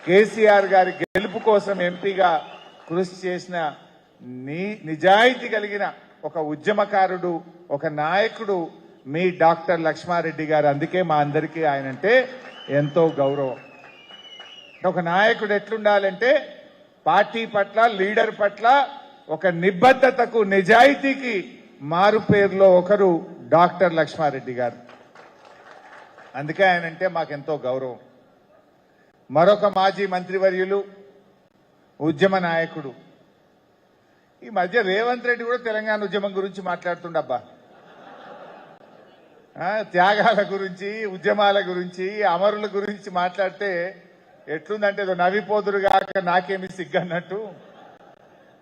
కేసీఆర్ గారి గెలుపు కోసం ఎంపీగా కృషి చేసిన నిజాయితీ కలిగిన ఒక ఉద్యమకారుడు, ఒక నాయకుడు మీ డాక్టర్ లక్ష్మారెడ్డి గారు. అందుకే మా అందరికీ ఆయన అంటే ఎంతో గౌరవం. ఒక నాయకుడు ఎట్లుండాలంటే పార్టీ పట్ల, లీడర్ పట్ల ఒక నిబద్ధతకు, నిజాయితీకి మారు పేరులో ఒకరు డాక్టర్ లక్ష్మారెడ్డి గారు. అందుకే ఆయన అంటే మాకెంతో గౌరవం. మరొక మాజీ మంత్రివర్యులు, ఉద్యమ నాయకుడు. ఈ మధ్య రేవంత్ రెడ్డి కూడా తెలంగాణ ఉద్యమం గురించి మాట్లాడుతుండబ్బా. త్యాగాల గురించి, ఉద్యమాల గురించి, అమరుల గురించి మాట్లాడితే ఎట్లుందంటే ఏదో నవ్విపోదురుగాక నాకేమి సిగ్గన్నట్టు.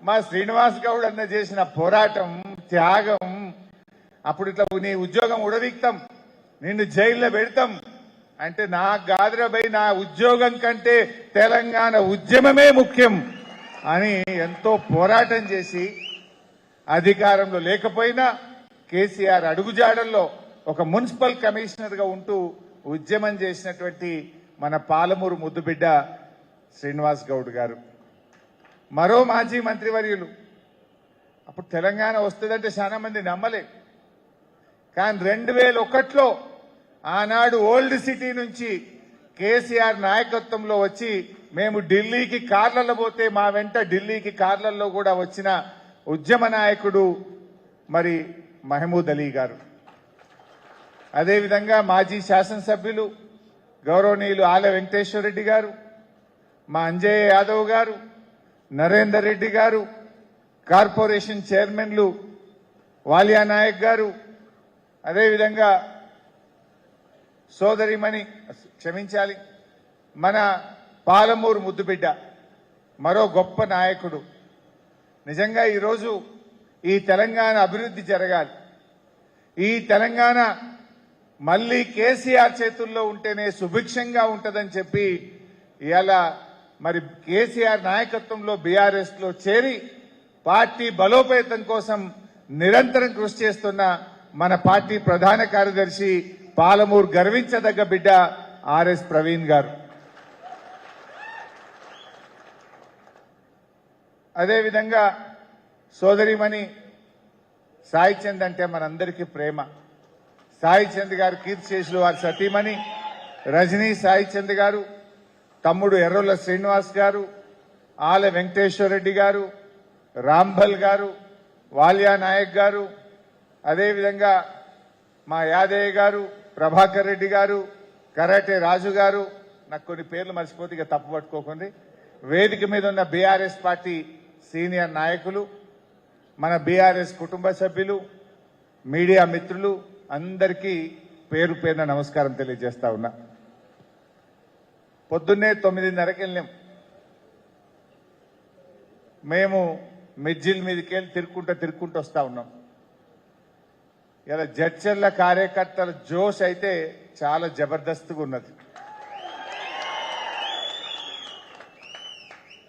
మా శ్రీనివాస్ గౌడ్ అన్న చేసిన పోరాటం, త్యాగం, అప్పుడు ఇట్లా నీ ఉద్యోగం ఉడదీక్తాం, నిన్ను జైల్లో పెడతాం అంటే నాకు కాదురాబై, నా ఉద్యోగం కంటే తెలంగాణ ఉద్యమమే ముఖ్యం అని ఎంతో పోరాటం చేసి అధికారంలో లేకపోయినా కేసీఆర్ అడుగుజాడల్లో ఒక మున్సిపల్ కమిషనర్ గా ఉంటూ ఉద్యమం చేసినటువంటి మన పాలమూరు ముద్దుబిడ్డ శ్రీనివాస్ గౌడ్ గారు. మరో మాజీ మంత్రివర్యులు. అప్పుడు తెలంగాణ వస్తుందంటే చాలా మంది నమ్మలే. కానీ 2001లో ఆనాడు ఓల్డ్ సిటీ నుంచి కేసీఆర్ నాయకత్వంలో వచ్చి మేము ఢిల్లీకి కార్లలో పోతే మా వెంట ఢిల్లీకి కార్లలో కూడా వచ్చిన ఉద్యమ నాయకుడు మరి మహమూద్ అలీ గారు. అదేవిధంగా మాజీ శాసనసభ్యులు గౌరవనీయులు ఆల వెంకటేశ్వర రెడ్డి గారు, మా అంజయ్య యాదవ్ గారు, నరేందర్ రెడ్డి గారు, కార్పొరేషన్ చైర్మన్లు వాలియా నాయక్ గారు, అదేవిధంగా సోదరిమణి క్షమించాలి మన పాలమూరు ముద్దుబిడ్డ, మరో గొప్ప నాయకుడు. నిజంగా ఈరోజు ఈ తెలంగాణ అభివృద్ధి జరగాలి. ఈ తెలంగాణ మళ్లీ కేసీఆర్ చేతుల్లో ఉంటేనే సుభిక్షంగా ఉంటుందని చెప్పి ఇవాళ మరి కేసీఆర్ నాయకత్వంలో బీఆర్ఎస్ లో చేరి పార్టీ బలోపేతం కోసం నిరంతరం కృషి చేస్తున్న మన పార్టీ ప్రధాన కార్యదర్శి, పాలమూరు గర్వించదగ్గ బిడ్డ ఆర్ఎస్ ప్రవీణ్ గారు. అదేవిధంగా సోదరిమణి సాయి చంద్ అంటే మనందరికీ ప్రేమ. సాయి చంద్ గారు కీర్తిశేషులు వారి సతీమణి రజనీ సాయి చంద్ గారు, తమ్ముడు ఎర్రోల శ్రీనివాస్ గారు, ఆల వెంకటేశ్వర రెడ్డి గారు, రాంభల్ గారు, వాలియా నాయక్ గారు, అదేవిధంగా మా యాదయ్య గారు, ప్రభాకర్ రెడ్డి గారు, కరాటే రాజు గారు, నాకు కొన్ని పేర్లు మర్చిపోతే ఇక తప్పు పట్టుకోకండి. వేదిక మీద ఉన్న బీఆర్ఎస్ పార్టీ సీనియర్ నాయకులు, మన బీఆర్ఎస్ కుటుంబ సభ్యులు, మీడియా మిత్రులు అందరికీ పేరు పేరున నమస్కారం తెలియజేస్తా ఉన్నా. పొద్దున్నే 9:30కి వెళ్ళాం. మేము మెజ్జిల్ మీదకి వెళ్ళి తిరుక్కుంటూ వస్తా ఉన్నాం. ఇలా జడ్చర్ల కార్యకర్తల జోష్ అయితే చాలా జబర్దస్త్గా ఉన్నది.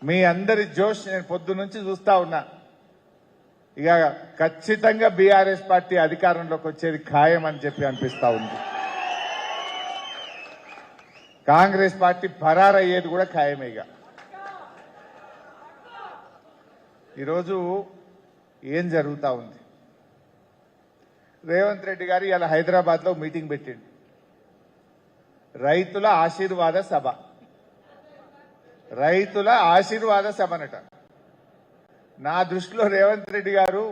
మీ అందరి జోష్ నేను పొద్దు నుంచి చూస్తా ఉన్నా. ఇక ఖచ్చితంగా బీఆర్ఎస్ పార్టీ అధికారంలోకి వచ్చేది ఖాయం అని చెప్పి అనిపిస్తా ఉంది. కాంగ్రెస్ పార్టీ పరారయ్యేది కూడా ఖాయమే. ఇక ఈరోజు ఏం జరుగుతా ఉంది? రేవంత్ రెడ్డి గారు ఇలా హైదరాబాద్ లో మీటింగ్ పెట్టిండు. రైతుల ఆశీర్వాద సభ, రైతుల ఆశీర్వాద సభనట. నా దృష్టిలో రేవంత్ రెడ్డి గారు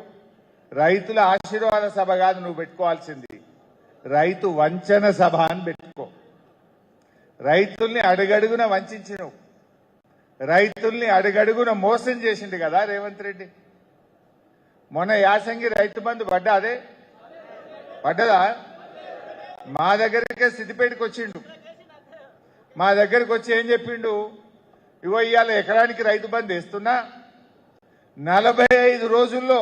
రైతుల ఆశీర్వాద సభ కాదు నువ్వు పెట్టుకోవాల్సింది, రైతు వంచన సభ అని పెట్టుకో. రైతుల్ని అడుగడుగున వంచిను, రైతుల్ని అడుగడుగున మోసం చేసిండు కదా రేవంత్ రెడ్డి. మొన్న యాసంగి రైతు బంధు పడ్డదా? మా దగ్గరికే సిద్దిపేటకు వచ్చిండు. మా దగ్గరకు వచ్చి ఏం చెప్పిండు? ఇగో ఇవాళ ఎకరానికి రైతు బంధు వేస్తున్నా, 45 రోజుల్లో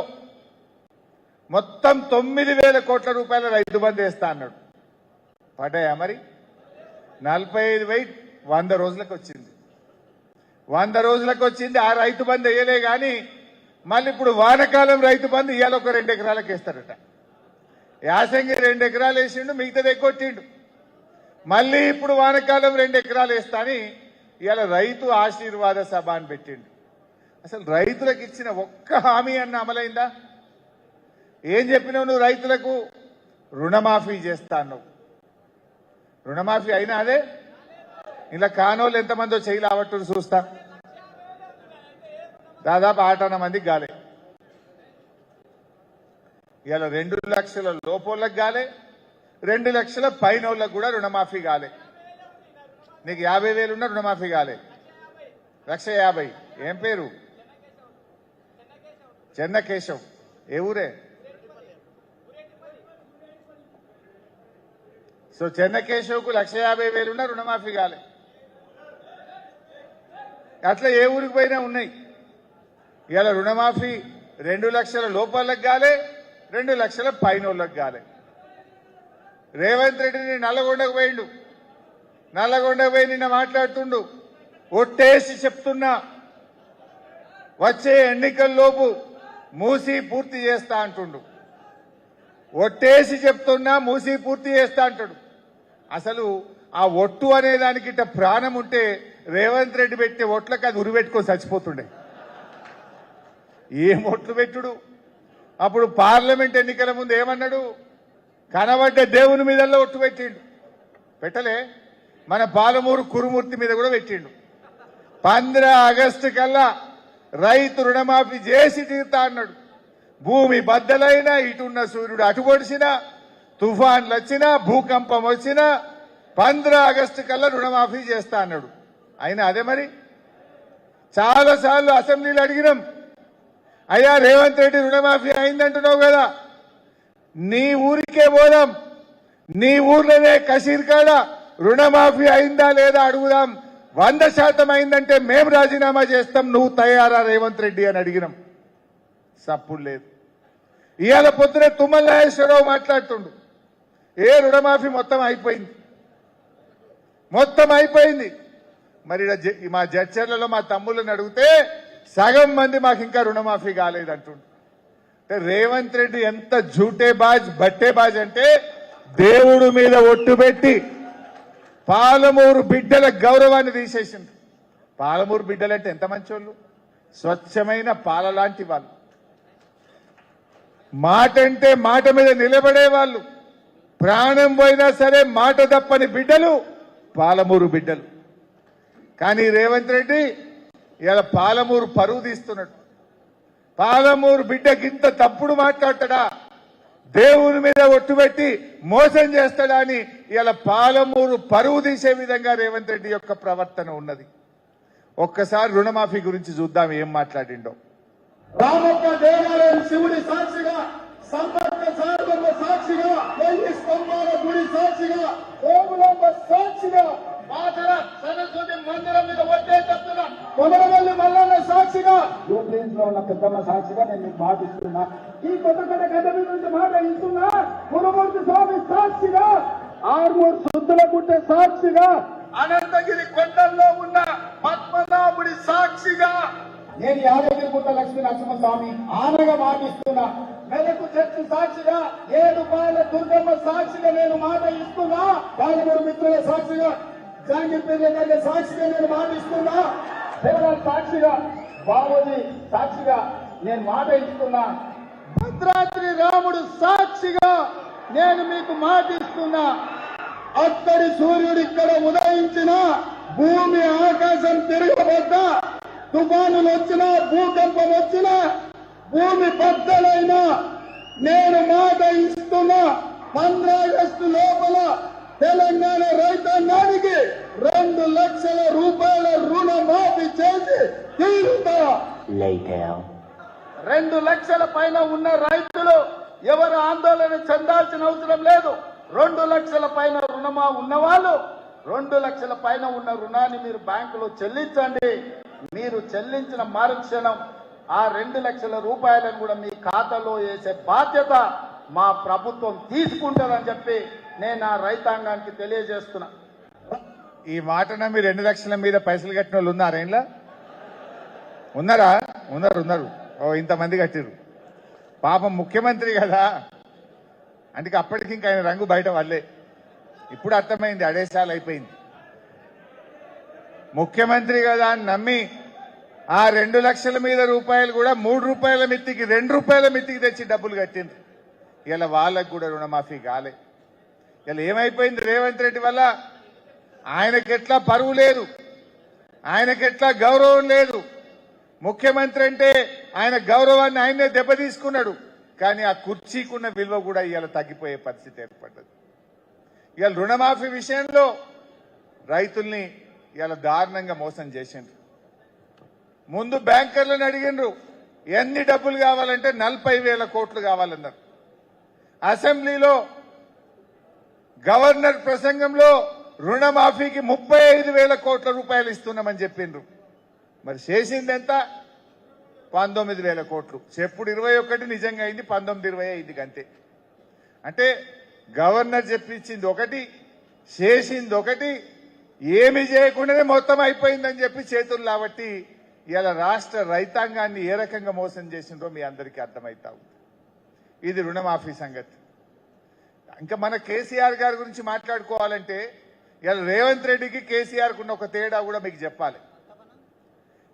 మొత్తం 9,000 కోట్ల రూపాయల రైతు బంధు వేస్తా అన్నాడు. పడ్డాయా మరి? 45,000 100 రోజులకు వచ్చింది. 100 రోజులకు వచ్చింది. ఆ రైతు బంధు వేయలే గాని మళ్ళీ ఇప్పుడు వానకాలం రైతు బంధు ఇవాళ ఒక 2 ఎకరాలకు వేస్తారట. యాసంగి 2 ఎకరాలు వేసిండు, మిగతాది ఎక్కొట్టిండు. మళ్ళీ ఇప్పుడు వానకాలం 2 ఎకరాలు వేస్తా అని ఇవాళ రైతు ఆశీర్వాద సభ అని పెట్టిండు. అసలు రైతులకు ఇచ్చిన ఒక్క హామీ అన్న అమలైందా? ఏం చెప్పినావు నువ్వు? రైతులకు రుణమాఫీ చేస్తా అన్నావు. రుణమాఫీ అయినా అదే? ఇలా కానోళ్ళు ఎంతమందో చేయి లావట్టు చూస్తా. దాదాపు 8 మందికి గాలే. ఇలా 2 లక్షల లోపోళ్ళకి గాలే, 2 లక్షల పైనోళ్ళకు కూడా రుణమాఫీ గాలే. నీకు 50,000 ఉన్న రుణమాఫీ కాలే. 1,50,000. ఏం పేరు? చెన్నకేశవ్. ఏ ఊరే? సో చెన్నకేశవ్కు 1,50,000 ఉన్న రుణమాఫీ కాలే. అట్లా ఏ ఊరికి పోయినా ఉన్నాయి. ఇవాళ రుణమాఫీ 2 లక్షల లోపలకు గాలే, 2 లక్షల పైనోళ్ళకు గాలే. రేవంత్ రెడ్డిని నల్లగొండకు పోయిండు. నల్లగొండకు పోయి నిన్న మాట్లాడుతుండు. ఒట్టేసి చెప్తున్నా, వచ్చే ఎన్నికల్లోపు మూసి పూర్తి చేస్తా అంటుండు. ఒట్టేసి చెప్తున్నా మూసి పూర్తి చేస్తా అంటాడు. అసలు ఆ ఒట్టు అనే దానికి ఇట్ట ప్రాణం ఉంటే రేవంత్ రెడ్డి పెట్టే ఒట్లకు అది ఉరిపెట్టుకొని చచ్చిపోతుండే. ఏం ఒట్లు పెట్టుడు? అప్పుడు పార్లమెంట్ ఎన్నికల ముందు ఏమన్నాడు? కనబడ్డ దేవుని మీదల్లో ఒట్టు పెట్టిండు. పెట్టలే? మన పాలమూరు కురుమూర్తి మీద కూడా పెట్టిండు. 15 ఆగస్టు కల్లా రైతు రుణమాఫీ చేసి తీరుతా అన్నాడు. భూమి బద్దలైనా, ఇటున్న సూర్యుడు అటు పొడిచినా, తుఫాన్లు వచ్చినా, భూకంపం వచ్చినా 15 ఆగస్టు కల్లా రుణమాఫీ చేస్తా అన్నాడు. అయినా అదే మరి. చాలాసార్లు అసెంబ్లీలో అడిగినాం, అయ్యా రేవంత్ రెడ్డి రుణమాఫీ అయిందంటున్నావు కదా, నీ ఊరికే పోదాం, నీ ఊర్లోనే కసీర్కాడ రుణమాఫీ అయిందా లేదా అడుగుదాం. 100% అయిందంటే మేము రాజీనామా చేస్తాం, నువ్వు తయారా రేవంత్ రెడ్డి అని అడిగినాం. సప్పుడు లేదు. ఇవాళ పొద్దునే తుమ్మల నాగేశ్వరరావు మాట్లాడుతుండు, ఏ రుణమాఫీ మొత్తం అయిపోయింది, మొత్తం అయిపోయింది. మరి మా జడ్చర్లలో మా తమ్ముళ్ళని అడిగితే సగం మంది మాకు ఇంకా రుణమాఫీ కాలేదంటుండు. అంటే రేవంత్ రెడ్డి ఎంత జూటే బాజ్ బట్టే బాజ్ అంటే దేవుడు మీద ఒట్టు పెట్టి పాలమూరు బిడ్డల గౌరవాన్ని తీసేసింది. పాలమూరు బిడ్డలంటే ఎంత మంచోళ్ళు, స్వచ్ఛమైన పాల లాంటి వాళ్ళు, మాట అంటే మాట మీద నిలబడే వాళ్ళు, ప్రాణం పోయినా సరే మాట తప్పని బిడ్డలు పాలమూరు బిడ్డలు. కానీ రేవంత్ రెడ్డి ఇలా పాలమూరు పరువు తీస్తున్నాడు. పాలమూరు బిడ్డకింత తప్పుడు మాట్లాడతాడా, దేవుని మీద ఒట్టుపెట్టి మోసం చేస్తాడా అని ఇలా పాలమూరు పరువు తీసే విధంగా రేవంత్ రెడ్డి యొక్క ప్రవర్తన ఉన్నది. ఒక్కసారి రుణమాఫీ గురించి చూద్దాం ఏం మాట్లాడిండో. రామప్ప దేవాలయం శివుడి సాక్షిగా, సంపర్క సాధన సాక్షిగా, 1000 స్తంభాల గుడి సాక్షిగా, ఓములమ్మ సాక్షిగా, మాతర సరస్వతి మందిరం మీద వచ్చే చెప్తున్నా, కొమరవల్లి మల్లన్న సాక్షిగా, యూప్లేన్స్ లో ఉన్న పెద్దమ్మ సాక్షిగా నేను మీకు మాట ఇస్తున్నా. ఈ కొత్త గడ్డ మీద నుంచి మాట ఇస్తున్నా. కురుమూర్తి స్వామి సాక్షిగా, ఆర్మూర్ శుద్ధుల గుట్టే సాక్షిగా, అనంతగిరి కొండల్లో ఉన్న పద్మనాభుడి సాక్షిగా నేను యాదగిరిగుట్ట లక్ష్మీ నరసింహస్వామి ఆనగా మాటిస్తున్నా. మెదకు చర్చి సాక్షిగా, 7 పాయల దుర్గమ్మ సాక్షిగా నేను మాట ఇస్తున్నా. పాలమూరు మిత్రుల సాక్షిగా, జాంగీర్పేట గారి సాక్షిగా నేను మాట ఇస్తున్నా. దేవరాజ్ సాక్షిగా, బాబోజీ సాక్షిగా నేను మాట ఇస్తున్నా. భద్రాద్రి రాముడు సాక్షిగా నేను మీకు మాట ఇస్తున్నా. అక్కడి సూర్యుడు ఇక్కడ ఉదయించిన, భూమి ఆకాశం తిరగబడ్డా, తుఫానులు వచ్చినా, భూకంపం వచ్చినా, భూమి బద్దలైనా నేను మాట ఇస్తున్నా. 15 ఆగస్టు లోపల తెలంగాణ రైతాంగానికి 2 లక్షల రూపాయల రుణమాఫీ చేసి తీరుతా. 2 లక్షల పైన ఉన్న రైతులు ఎవరు ఆందోళన చెందాల్సిన అవసరం లేదు. 2 లక్షల పైన రుణమా ఉన్నవాళ్ళు 2 లక్షల పైన ఉన్న రుణాన్ని మీరు బ్యాంకులో చెల్లించండి. మీరు చెల్లించిన మరుక్షణం ఆ 2 లక్షల రూపాయలను కూడా మీ ఖాతాలో వేసే బాధ్యత మా ప్రభుత్వం తీసుకుంటుందని చెప్పి నేను ఆ రైతాంగానికి తెలియజేస్తున్నా. ఈ మాటన మీరు 2 లక్షల మీద పైసలు కట్టిన వాళ్ళు ఉన్నారా? ఇంట్లో ఉన్నారా? ఉన్నారు. ఓ ఇంతమంది కట్టిరు. పాపం ముఖ్యమంత్రి కదా, అందుకే అప్పటికి ఇంకా ఆయన రంగు బయట వాళ్ళే. ఇప్పుడు అర్థమైంది, అడేసాలు అయిపోయింది. ముఖ్యమంత్రి కదా అని నమ్మి ఆ 2 లక్షల మీద రూపాయలు కూడా 3 రూపాయల మిత్తికి 2 రూపాయల మిత్తికి తెచ్చి డబ్బులు కట్టింది. ఇలా వాళ్ళకు కూడా రుణమాఫీ కాలే. ఇలా ఏమైపోయింది రేవంత్ రెడ్డి వల్ల? ఆయనకెట్లా పరువు లేదు, ఆయనకెట్లా గౌరవం లేదు. ముఖ్యమంత్రి అంటే ఆయన గౌరవాన్ని ఆయనే దెబ్బతీసుకున్నాడు. కానీ ఆ కుర్చీకున్న విలువ కూడా ఇవాళ తగ్గిపోయే పరిస్థితి ఏర్పడ్డది. ఇవాళ రుణమాఫీ విషయంలో రైతుల్ని ఇవాళ దారుణంగా మోసం చేసిండ్రు. ముందు బ్యాంకర్లను అడిగిండ్రు ఎన్ని డబ్బులు కావాలంటే 40,000 కోట్లు కావాలన్నారు. అసెంబ్లీలో గవర్నర్ ప్రసంగంలో రుణమాఫీకి 35,000 కోట్ల రూపాయలు ఇస్తున్నామని చెప్పిండ్రు. మరి చేసింది ఎంత? 19,000 కోట్లు. చెప్పుడు 21, నిజంగా అయింది 19-20 అయింది అంతే. అంటే గవర్నర్ చెప్పించింది ఒకటి, చేసింది ఒకటి, ఏమి చేయకుండానే మొత్తం అయిపోయిందని చెప్పి చేతులు లాబట్టి ఇలా రాష్ట్ర రైతాంగాన్ని ఏ రకంగా మోసం చేసిండ్రో మీ అందరికీ అర్థమైతా ఉంది. ఇది రుణమాఫీ సంగతి. ఇంకా మన కేసీఆర్ గారి గురించి మాట్లాడుకోవాలంటే ఇలా రేవంత్ రెడ్డికి కేసీఆర్కు ఉన్న ఒక తేడా కూడా మీకు చెప్పాలి.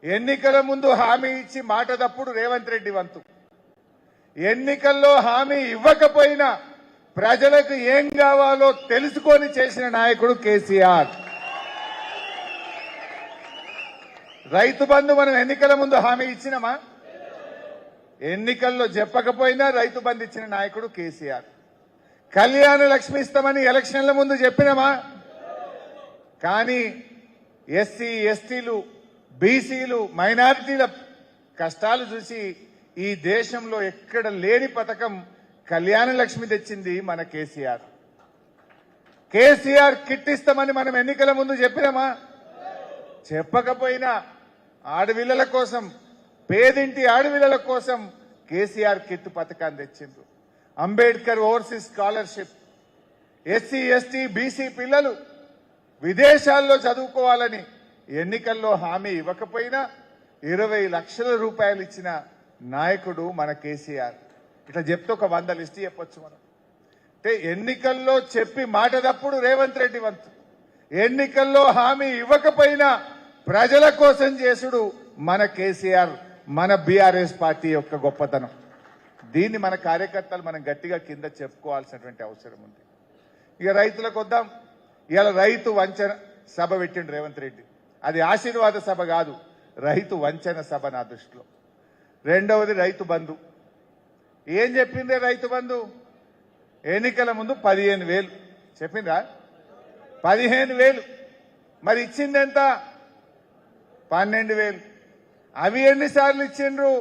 ఎన్నికల ముందు హామీ ఇచ్చి మాట తప్పుడు రేవంత్ రెడ్డి వంతు. ఎన్నికల్లో హామీ ఇవ్వకపోయినా ప్రజలకు ఏం కావాలో తెలుసుకొని చేసిన నాయకుడు కేసీఆర్. రైతు బంధు మనం ఎన్నికల ముందు హామీ ఇచ్చినామా? ఎన్నికల్లో చెప్పకపోయినా రైతు బంధు ఇచ్చిన నాయకుడు కేసీఆర్. కళ్యాణ లక్ష్మి ఇస్తామని ఎలక్షన్ల ముందు చెప్పినామా? కానీ ఎస్సీ, ఎస్టీలు, బీసీలు, మైనారిటీల కష్టాలు చూసి ఈ దేశంలో ఎక్కడ లేని పథకం కళ్యాణ లక్ష్మి తెచ్చింది మన కేసీఆర్. కేసీఆర్ కిట్ ఇస్తామని మనం ఎన్నికల ముందు చెప్పినామా? చెప్పకపోయినా ఆడపిల్లల కోసం, పేదింటి ఆడపిల్లల కోసం కేసీఆర్ కిట్ పథకాన్ని తెచ్చిండ్రు. Ambedkar overseas scholarship, SC, ST, BC పిల్లలు విదేశాల్లో చదువుకోవాలని ఎన్నికల్లో హామీ ఇవ్వకపోయినా 20 లక్షల రూపాయలు ఇచ్చిన నాయకుడు మన కేసీఆర్. ఇట్లా చెప్తే ఒక 100 లిస్టు చెప్పొచ్చు మనం. అంటే ఎన్నికల్లో చెప్పి మాట తప్పుడు రేవంత్ రెడ్డి వంతు. ఎన్నికల్లో హామీ ఇవ్వకపోయినా ప్రజల కోసం చేసుడు మన కేసీఆర్, మన బీఆర్ఎస్ పార్టీ యొక్క గొప్పతనం. దీన్ని మన కార్యకర్తలు మనం గట్టిగా కింద చెప్పుకోవాల్సినటువంటి అవసరం ఉంది. ఇక రైతులకు వద్దాం. ఇవాళ రైతు వంచన సభ పెట్టిండు రేవంత్ రెడ్డి. అది ఆశీర్వాద సభ కాదు, రైతు వంచన సభ నా దృష్టిలో. రెండవది రైతు బంధు. ఏం చెప్పిందే రైతు బంధు? ఎన్నికల ముందు 15,000 చెప్పిందా? 15,000. మరి ఇచ్చింది ఎంత? 12,000. అవి ఎన్నిసార్లు ఇచ్చిండ్రు?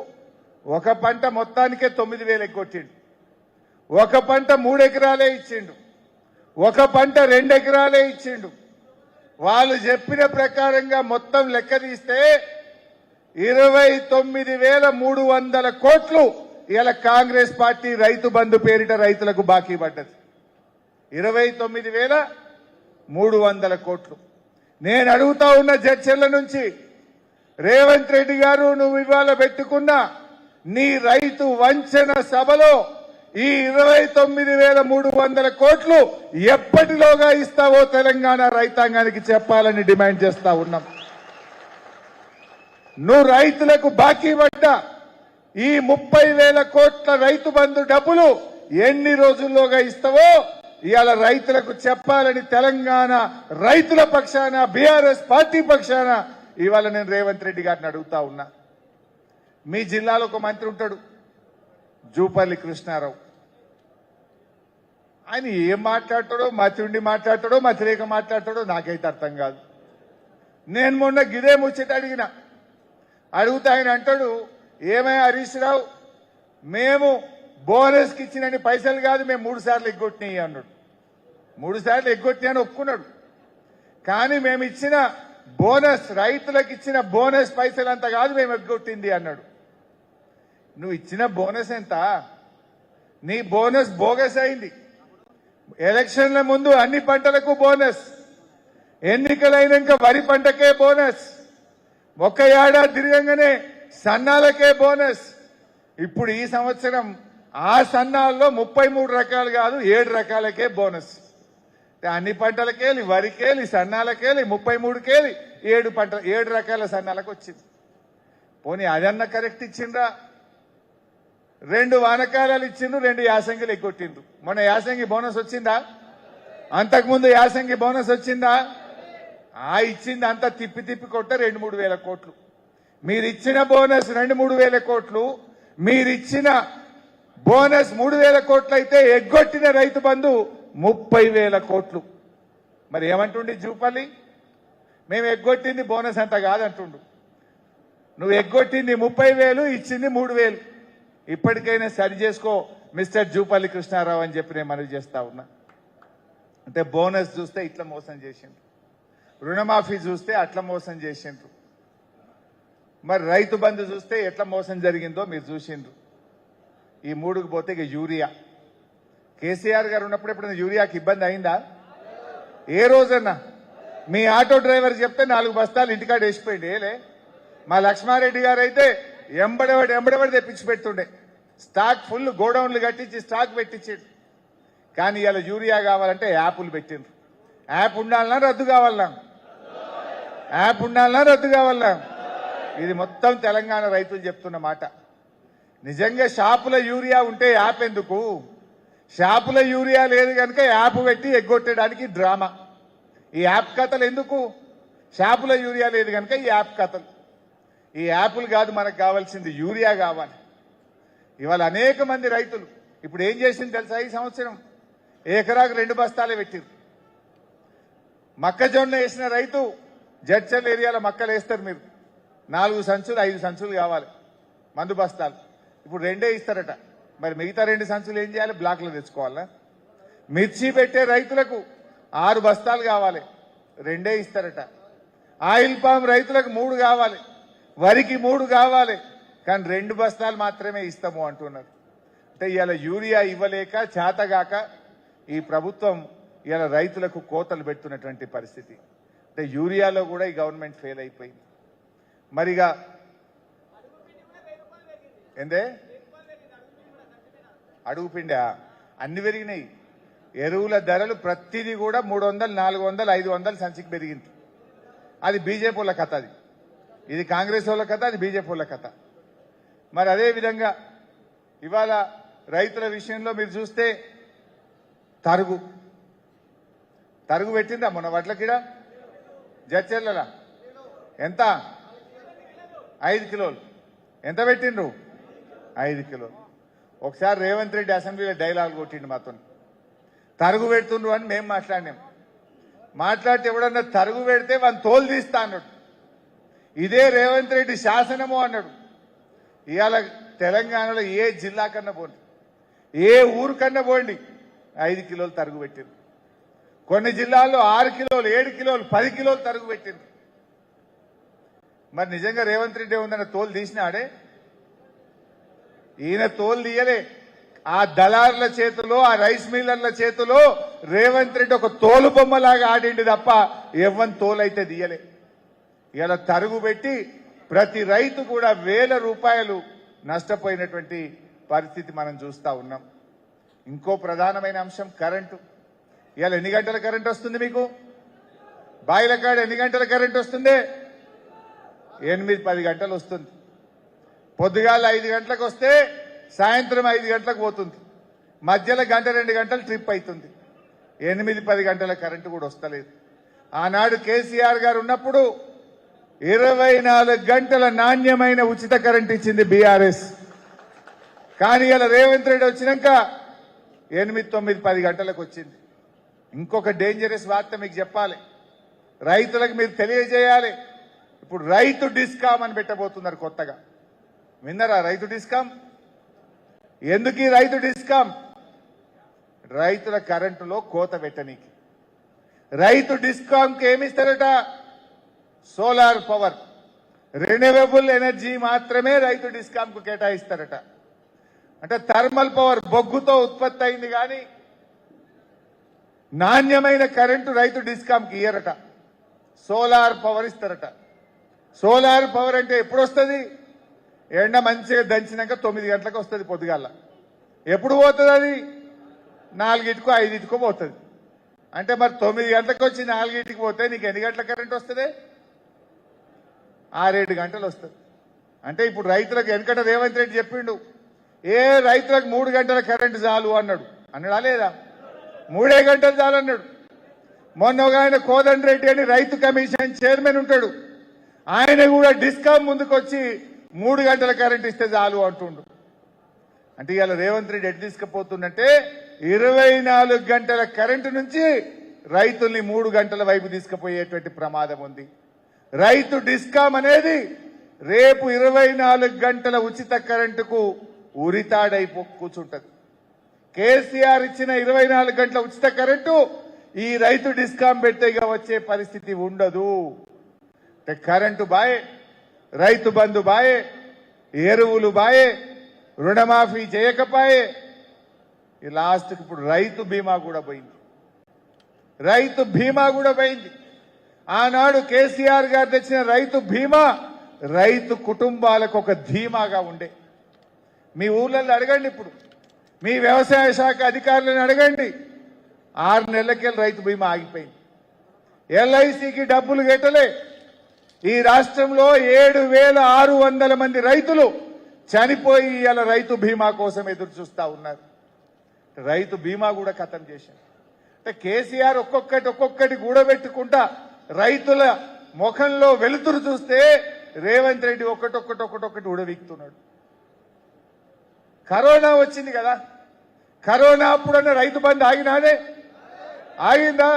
ఒక పంట మొత్తానికే 9,000 ఎగ్గొట్టిండు. ఒక పంట 3 ఎకరాలే ఇచ్చిండు. ఒక పంట 2 ఎకరాలే ఇచ్చిండు. వాళ్ళు చెప్పిన ప్రకారంగా మొత్తం లెక్క తీస్తే 29,300 కోట్లు ఇలా కాంగ్రెస్ పార్టీ రైతు బంధు పేరిట రైతులకు బాకీ పడ్డది. 29,300 కోట్లు. నేను అడుగుతా ఉన్న చర్చల నుంచి, రేవంత్ రెడ్డి గారు, నువ్వు ఇవాళ పెట్టుకున్న నీ రైతు వంచన సభలో ఈ 29,300 కోట్లు ఎప్పటిలోగా ఇస్తావో తెలంగాణ రైతాంగానికి చెప్పాలని డిమాండ్ చేస్తా ఉన్నాం. నువ్వు రైతులకు బాకీ పడ్డ ఈ 30,000 కోట్ల రైతు బంధు డబ్బులు ఎన్ని రోజుల్లోగా ఇస్తావో ఇవాళ రైతులకు చెప్పాలని తెలంగాణ రైతుల పక్షాన, బీఆర్ఎస్ పార్టీ పక్షాన ఇవాళ నేను రేవంత్ రెడ్డి గారిని అడుగుతా ఉన్నా. మీ జిల్లాలో ఒక మంత్రి ఉంటాడు, జూపల్లి కృష్ణారావు. ఆయన ఏం మాట్లాడతాడో, మతి ఉండి మాట్లాడతాడో, మతిరేక మాట్లాడతాడో నాకైతే అర్థం కాదు. నేను మొన్న గిదే ముచ్చట అడుగుతా ఆయన అంటాడు, ఏమయ్యా హరీష్ రావు, మేము బోనస్కి ఇచ్చినని పైసలు కాదు, మేము 3 సార్లు ఎగ్గొట్టినాయి అన్నాడు. 3 సార్లు ఎగ్గొట్టినా అని ఒప్పుకున్నాడు. కానీ మేము ఇచ్చిన బోనస్, రైతులకు ఇచ్చిన బోనస్ పైసలంతా కాదు మేము ఎగ్గొట్టింది అన్నాడు. నువ్వు ఇచ్చిన బోనస్ ఎంత? నీ బోనస్ బోగస్ అయింది. ఎలక్షన్ల ముందు అన్ని పంటలకు బోనస్, ఎన్నికలైనాక వరి పంటకే బోనస్, ఒక్క ఏడాది తిరగంగానే సన్నాలకే బోనస్. ఇప్పుడు ఈ సంవత్సరం ఆ సన్నాల్లో 33 రకాలు కాదు 7 రకాలకే బోనస్. అన్ని పంటలకేలి, వరికేలి, సన్నాలకేలి, 33కేలి ఏడు రకాల సన్నాలకు వచ్చింది. పోనీ అదన్న కరెక్ట్ ఇచ్చిండ్రా? 2 వానకాలాలు ఇచ్చిండ్రు, 2 యాసంగిలు ఎగ్గొట్టిండ్రు. మొన్న యాసంగి బోనస్ వచ్చిందా? అంతకుముందు యాసంగి బోనస్ వచ్చిందా? ఇచ్చింది అంతా తిప్పి తిప్పి కొట్ట 2-3 వేల కోట్లు. మీరిచ్చిన బోనస్ 2-3 వేల కోట్లు, మీరిచ్చిన బోనస్ 3 వేల కోట్లు అయితే ఎగ్గొట్టిన రైతు బంధు 30 వేల కోట్లు. మరి ఏమంటుండి జూపల్లి? మేము ఎగ్గొట్టింది బోనస్ అంత కాదంటుండు. నువ్వు ఎగ్గొట్టింది 30,000, ఇచ్చింది 3,000. ఇప్పటికైనా సరి చేసుకో మిస్టర్ జూపల్లి కృష్ణారావు అని చెప్పి నేను మనవి చేస్తా ఉన్నా. అంటే బోనస్ చూస్తే ఇట్లా మోసం చేసిండ్రు, రుణమాఫీ చూస్తే అట్లా మోసం చేసిండ్రు, మరి రైతు బంధు చూస్తే ఎట్లా మోసం జరిగిందో మీరు చూసిండ్రు. ఈ 3కు పోతే ఇక యూరియా. కేసీఆర్ గారు ఉన్నప్పుడు ఎప్పుడైనా యూరియాకి ఇబ్బంది అయిందా? ఏ రోజన్నా మీ ఆటో డ్రైవర్ చెప్తే 4 బస్తాలు ఇంటికాడ వేసిపోయింది. ఏలే మా లక్ష్మారెడ్డి గారు అయితే ఎంబడబడి తెప్పించి పెట్టుండే. స్టాక్ ఫుల్ గోడౌన్లు కట్టించి స్టాక్ పెట్టించాడు. కానీ ఇలా యూరియా కావాలంటే యాప్లు పెట్టిండ్రు. యాప్ ఉండాలన్నా రద్దు కావాలన్నా? యాప్ ఉండాలన్నా రద్దు కావాలన్నా? ఇది మొత్తం తెలంగాణ రైతులు చెప్తున్న మాట. నిజంగా షాపుల యూరియా ఉంటే యాప్ ఎందుకు? షాపుల యూరియా లేదు కనుక యాప్ పెట్టి ఎగ్గొట్టడానికి డ్రామా. ఈ యాప్ కథలు ఎందుకు? షాపుల యూరియా లేదు కనుక ఈ యాప్ కథలు. ఈ యాప్లు కాదు మనకు కావాల్సింది, యూరియా కావాలి. ఇవాళ అనేక మంది రైతులు ఇప్పుడు ఏం చేసింది తెలుసా? ఈ సంవత్సరం ఎకరాకు 2 బస్తాలే పెట్టిరు. మొక్కజొన్న వేసిన రైతు జడ్చల్ ఏరియాలో మక్కలు వేస్తారు మీరు, 4 సంచులు 5 సంచులు కావాలి మందు బస్తాలు. ఇప్పుడు 2 ఇస్తారట. మరి మిగతా 2 సంచులు ఏం చేయాలి? బ్లాక్లో తెచ్చుకోవాలా? మిర్చి పెట్టే రైతులకు 6 బస్తాలు కావాలి, 2 ఇస్తారట. ఆయిల్ పామ్ రైతులకు 3 కావాలి, వరికి 3 కావాలి, కానీ 2 బస్తాలు మాత్రమే ఇస్తాము అంటున్నారు. అంటే ఇవాళ యూరియా ఇవ్వలేక చేతగాక ఈ ప్రభుత్వం ఇవాళ రైతులకు కోతలు పెడుతున్నటువంటి పరిస్థితి. అంటే యూరియాలో కూడా ఈ గవర్నమెంట్ ఫెయిల్ అయిపోయింది. మరిగా ఏందే అడుగు పిండా అన్ని పెరిగినాయి. ఎరువుల ధరలు ప్రతిదీ కూడా 300, 400, 500 సంచికి పెరిగింది. అది బీజేపీ వాళ్ళ కథ. ఇది కాంగ్రెస్ వాళ్ళ కథ, అది బీజేపీ వాళ్ళ కథ. మరి అదే విధంగా ఇవాళ రైతుల విషయంలో మీరు చూస్తే తరుగు పెట్టిందా మొన్న వడ్లకిడ జడ్చెర్ల ఎంత? 5 కిలోలు. ఎంత పెట్టిండ్రు? 5 కిలోలు. ఒకసారి రేవంత్ రెడ్డి అసెంబ్లీలో డైలాగ్ కొట్టిండు మాతో. తరుగు పెడుతుండ్రు అని మేము మాట్లాడినాం. మాట్లాడితే ఎవడన్నా తరుగు పెడితే వాళ్ళని తోలు తీస్తా అన్నాడు. ఇదే రేవంత్ రెడ్డి శాసనము అన్నాడు. ఇవాళ తెలంగాణలో ఏ జిల్లా కన్నా పోండి, ఏ ఊరు కన్నా పోండి, 5 కిలోలు తరుగు పెట్టింది. కొన్ని జిల్లాల్లో 6 కిలోలు, 7 కిలోలు, 10 కిలోలు తరుగు పెట్టింది. మరి నిజంగా రేవంత్ రెడ్డి ఏముందన్న తోలు తీసినాడే? ఈయన తోలు తీయలే. ఆ దళారుల చేతిలో, ఆ రైస్ మిల్లర్ల చేతిలో రేవంత్ రెడ్డి ఒక తోలు బొమ్మలాగా ఆడిండి తప్ప ఎవ్వని తోలైతే తీయలే. ఇలా తరుగు పెట్టి ప్రతి రైతు కూడా 1000 రూపాయలు నష్టపోయినటువంటి పరిస్థితి మనం చూస్తా ఉన్నాం. ఇంకో ప్రధానమైన అంశం కరెంటు. ఇవాళ ఎన్ని గంటల కరెంట్ వస్తుంది మీకు? బాయిల కాడ ఎన్ని గంటల కరెంట్ వస్తుంది? 8-10 గంటలు వస్తుంది. పొద్దుగాల 5 గంటలకు వస్తే సాయంత్రం 5 గంటలకు పోతుంది. మధ్యలో 1-2 గంటలు ట్రిప్ అవుతుంది. 8-10 గంటల కరెంటు కూడా వస్తలేదు. ఆనాడు కేసీఆర్ గారు ఉన్నప్పుడు 24 గంటల నాణ్యమైన ఉచిత కరెంట్ ఇచ్చింది బీఆర్ఎస్. కానీ ఇలా రేవంత్ రెడ్డి వచ్చినాక 8-9-10 గంటలకు వచ్చింది. ఇంకొక డేంజరస్ వార్త మీకు చెప్పాలి, రైతులకు మీరు తెలియజేయాలి. ఇప్పుడు రైతు డిస్కామ్ అని పెట్టబోతున్నారు కొత్తగా. విన్నారా రైతు డిస్కామ్? ఎందుకు ఈ రైతు డిస్కామ్? రైతుల కరెంటులో కోత పెట్టనీకి. రైతు డిస్కామ్కి ఏమిస్తారట? సోలార్ పవర్, రెన్యూవబుల్ ఎనర్జీ మాత్రమే రైతు డిస్కామ్కు కేటాయిస్తారట. అంటే థర్మల్ పవర్ బొగ్గుతో ఉత్పత్తి అయింది కానీ నాణ్యమైన కరెంటు రైతు డిస్కామ్కి ఇయ్యరట. సోలార్ పవర్ ఇస్తారట. సోలార్ పవర్ అంటే ఎప్పుడు వస్తుంది? ఎండ మంచిగా దంచినాక 9 గంటలకు వస్తుంది పొద్దుగాల. ఎప్పుడు పోతుంది అది? 4గిటికో 5గిటికో పోతుంది. అంటే మరి 9 గంటలకు వచ్చి 4గిటికి పోతే నీకు ఎన్ని గంటల కరెంట్ వస్తుంది? 6-7 గంటలు వస్తుంది. అంటే ఇప్పుడు రైతులకు వెనకట రేవంత్ రెడ్డి చెప్పిండు, ఏ రైతులకు 3 గంటల కరెంటు చాలు అన్నాడు. అన్నాడా లేదా? 3 గంటలు చాలు అన్నాడు. మొన్న ఒక ఆయన కోదండ రెడ్డి అని రైతు కమిషన్ చైర్మన్ ఉంటాడు, ఆయన కూడా డిస్కాం ముందుకు వచ్చి 3 గంటల కరెంట్ ఇస్తే చాలు అంటుండు. అంటే ఇవాళ రేవంత్ రెడ్డి ఎటు తీసుకుపోతుందంటే 24 గంటల కరెంటు నుంచి రైతుల్ని 3 గంటల వైపు తీసుకుపోయేటువంటి ప్రమాదం ఉంది. రైతు డిస్కాం అనేది రేపు 24 గంటల ఉచిత కరెంటుకు ఉరితాడైపో కూర్చుంటది. కేసీఆర్ ఇచ్చిన 24 గంటల ఉచిత కరెంటు ఈ రైతు డిస్కాం పెడితే ఇక వచ్చే పరిస్థితి ఉండదు. కరెంటు బాయే, రైతు బంధు బాయే, ఎరువులు బాయే, రుణమాఫీ చేయకపాయే, ఈ లాస్ట్కి ఇప్పుడు రైతు బీమా కూడా పోయింది. రైతు బీమా కూడా పోయింది. ఆనాడు కేసీఆర్ గారు తెచ్చిన రైతు బీమా రైతు కుటుంబాలకు ఒక ధీమాగా ఉండే. మీ ఊర్లలో అడగండి, ఇప్పుడు మీ వ్యవసాయ శాఖ అధికారులను అడగండి, 6 నెలలకెళ్ళి రైతు బీమా ఆగిపోయింది. ఎల్ఐసికి డబ్బులు కట్టలే. ఈ రాష్ట్రంలో 7,600 మంది రైతులు చనిపోయి ఇలా రైతు బీమా కోసం ఎదురు చూస్తా ఉన్నారు. రైతు బీమా కూడా ఖతం చేశారు. అంటే కేసీఆర్ ఒక్కొక్కటి కూడబెట్టుకుంటా రైతుల ముఖంలో వెలుతురు చూస్తే రేవంత్ రెడ్డి ఒక్కటొక్కటి ఉడవీక్తున్నాడు. కరోనా వచ్చింది కదా, కరోనా అప్పుడన్నా రైతు బంధు ఆగిందా?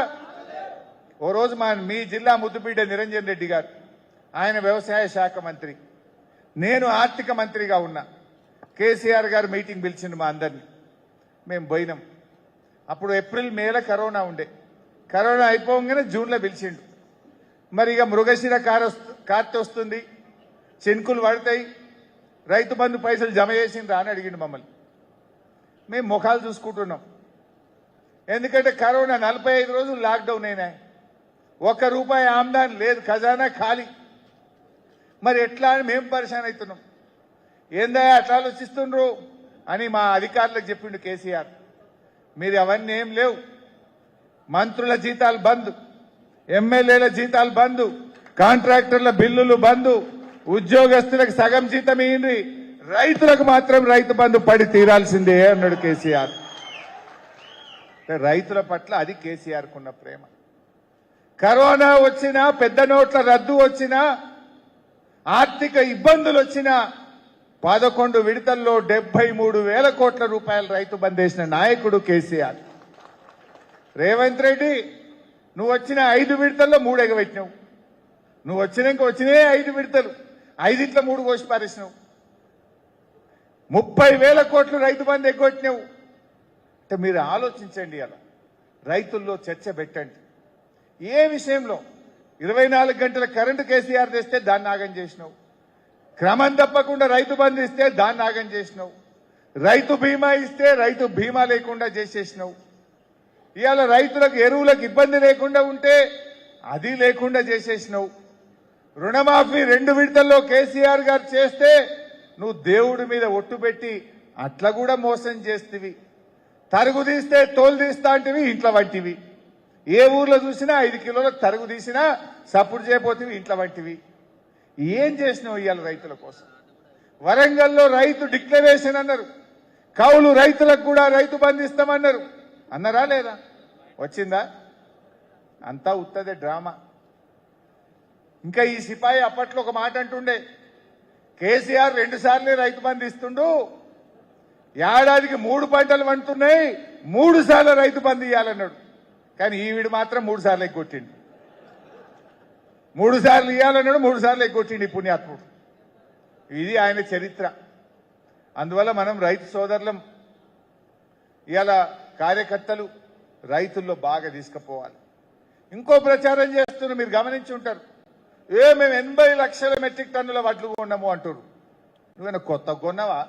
ఓ రోజు మీ జిల్లా ముద్దుబిడ్డ నిరంజన్ రెడ్డి గారు, ఆయన వ్యవసాయ శాఖ మంత్రి, నేను ఆర్థిక మంత్రిగా ఉన్నా. కేసీఆర్ గారు మీటింగ్ పిలిచిండు మా అందరినీ, మేము పోయినాం. అప్పుడు ఏప్రిల్ మేల కరోనా ఉండే. కరోనా అయిపోగానే జూన్లో పిలిచిండు. మరి ఇక మృగశిర కార్తె వస్తుంది, చెనుకులు పడతాయి, రైతు బంధు పైసలు జమ చేసిండ్రా అని అడిగిండు మమ్మల్ని. మేము ముఖాలు చూసుకుంటున్నాం. ఎందుకంటే కరోనా 45 రోజులు లాక్డౌన్ అయినాయి, ₹1 ఆమ్దాని లేదు, ఖజానా ఖాళీ. మరి ఎట్లా అని మేము పరిశాన్ అవుతున్నాం. ఏందా అట్లా ఆలోచిస్తుండ్రు అని మా అధికారులకు చెప్పిండు కేసీఆర్. మీరు అవన్నీ ఏం లేవు, మంత్రుల జీతాలు బంద్, ఎమ్మెల్యేల జీతాలు బంద్, కాంట్రాక్టర్ల బిల్లులు బంద్, ఉద్యోగస్తులకు సగం జీతం ఇయ్యండి, రైతులకు మాత్రం రైతు బంధు పడి తీరాల్సిందే అన్నాడు కేసీఆర్. రైతుల పట్ల అది కేసీఆర్ కున్న ప్రేమ. కరోనా వచ్చినా, పెద్ద నోట్ల రద్దు వచ్చినా, ఆర్థిక ఇబ్బందులు వచ్చినా 11 విడతల్లో 73,000 కోట్ల రూపాయలు రైతు బంద్ వేసిన నాయకుడు కేసీఆర్. రేవంత్ రెడ్డి, నువ్వు వచ్చిన 5 విడతల్లో 3 ఎగబెట్టినావు. నువ్వు వచ్చినాక వచ్చినే 5 విడతలు, 5 3 కోసి పారేసినావు. 30,000 కోట్లు రైతు బంధు ఎగ్గొట్టినావు. అంటే మీరు ఆలోచించండి, అలా రైతుల్లో చర్చ పెట్టండి. ఏ విషయంలో 24 గంటల కరెంటు కేసీఆర్ తెస్తే దాన్ని ఆగం చేసినావు, క్రమం తప్పకుండా రైతు బంధు ఇస్తే దాన్ని ఆగం చేసినావు, రైతు బీమా ఇస్తే రైతు బీమా లేకుండా చేసేసినావు. ఇవాళ రైతులకు ఎరువులకు ఇబ్బంది లేకుండా ఉంటే అది లేకుండా చేసేసినావు. రుణమాఫీ 2 విడతల్లో కేసీఆర్ గారు చేస్తే నువ్వు దేవుడి మీద ఒట్టు పెట్టి అట్లా కూడా మోసం చేస్తేవి. తరుగు తీస్తే తోలు తీస్తా అంటివి, ఇంట్లో వంటివి. ఏ ఊర్లో చూసినా 5 కిలోలకు తరుగు తీసినా సపోర్ట్ చేయబోతివి, ఇంట్లో వంటివి. ఏం చేసినావు ఇవాళ రైతుల కోసం? వరంగల్లో రైతు డిక్లరేషన్ అన్నారు, కౌలు రైతులకు కూడా రైతు బంధు ఇస్తామన్నారు. అన్నారా లేదా? వచ్చిందా? అంతా ఉత్తదే డ్రామా. ఇంకా ఈ సిపాయి అప్పట్లో ఒక మాట అంటుండే, కేసీఆర్ 2 సార్లే రైతు బంధు ఇస్తుండు, ఏడాదికి 3 పంటలు పండుతున్నాయి, 3 సార్లు రైతు బంధు ఇవ్వాలన్నాడు. కానీ ఈవిడ మాత్రం 3 సార్లు ఎగ్గొట్టిండు. 3 సార్లు ఇవ్వాలన్నాడు, 3 సార్లు ఎగ్గొట్టిండు ఈ పుణ్యాత్ముడు. ఇది ఆయన చరిత్ర. అందువల్ల మనం రైతు సోదరులం, ఇవాళ కార్యకర్తలు రైతుల్లో బాగా తీసుకుపోవాలి. ఇంకో ప్రచారం చేస్తున్నారు, మీరు గమనించి ఉంటారు. మేము 80 లక్షల మెట్రిక్ టన్నుల వడ్లు కొన్నాము అంటారు. నువ్వేనా కొత్త కొన్నావా?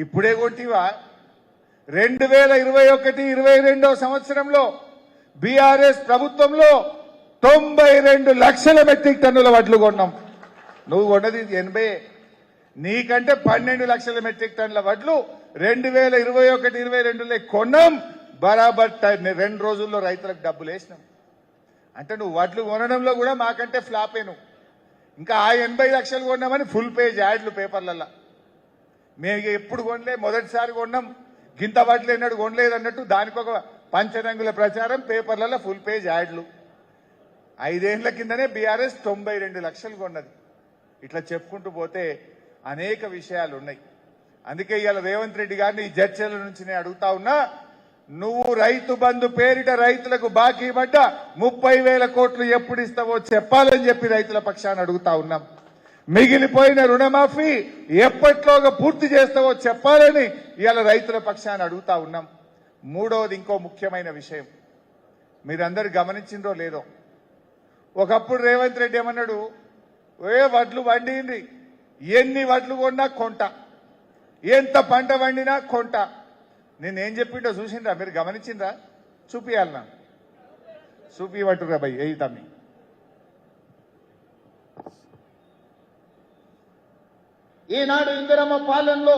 ఇప్పుడే కొంటివా? 2021-22 సంవత్సరంలో బీఆర్ఎస్ ప్రభుత్వంలో 92 లక్షల మెట్రిక్ టన్నుల వడ్లు కొన్నాం. నువ్వు కొన్నది 80. నీకంటే 12 లక్షల మెట్రిక్ టన్నుల వడ్లు 2021-22లో కొన్నాం. బరాబర్ 2 రోజుల్లో రైతులకు డబ్బులు వేసినాం. అంటే నువ్వు వడ్లు కొనడంలో కూడా మాకంటే ఫ్లాపే. నువ్వు ఇంకా ఆ 80 లక్షలు కొన్నామని ఫుల్ పేజ్ యాడ్లు పేపర్లల్లో. మేము ఎప్పుడు కొనలే, మొదటిసారి కొన్నాం, గింత బట్టలు ఎన్నడు కొనలేదు అన్నట్టు దానికి ఒక పంచరంగుల ప్రచారం, పేపర్లలో ఫుల్ పేజ్ యాడ్లు. 5 ఏళ్ల కిందనే బీఆర్ఎస్ 92 లక్షలు కొన్నది. ఇట్లా చెప్పుకుంటూ పోతే అనేక విషయాలు ఉన్నాయి. అందుకే ఇవాళ రేవంత్ రెడ్డి గారిని ఈ చర్చల నుంచి నేను అడుగుతా ఉన్నా, నువ్వు రైతు బంధు పేరిట రైతులకు బాకీ పడ్డ 30,000 కోట్లు ఎప్పుడు ఇస్తావో చెప్పాలని చెప్పి రైతుల పక్షాన్ని అడుగుతా ఉన్నాం. మిగిలిపోయిన రుణమాఫీ ఎప్పట్లోగా పూర్తి చేస్తావో చెప్పాలని ఇవాళ రైతుల పక్షాన్ని అడుగుతా ఉన్నాం. మూడవది ఇంకో ముఖ్యమైన విషయం, మీరందరూ గమనించిందో లేదో, ఒకప్పుడు రేవంత్ రెడ్డి ఏమన్నాడు, వడ్లు వండింది, ఎన్ని వడ్లు కొన్నా కొంట, ఎంత పంట వండినా కొంట. నేనేం చెప్పిండో చూసిండ్రా, మీరు గమనించిండ్రా? చూపియాలన్నా, చూపివట్టురా భయ్, ఏ తమ్మి. ఈనాడు ఇందిరమ్మ పాలనలో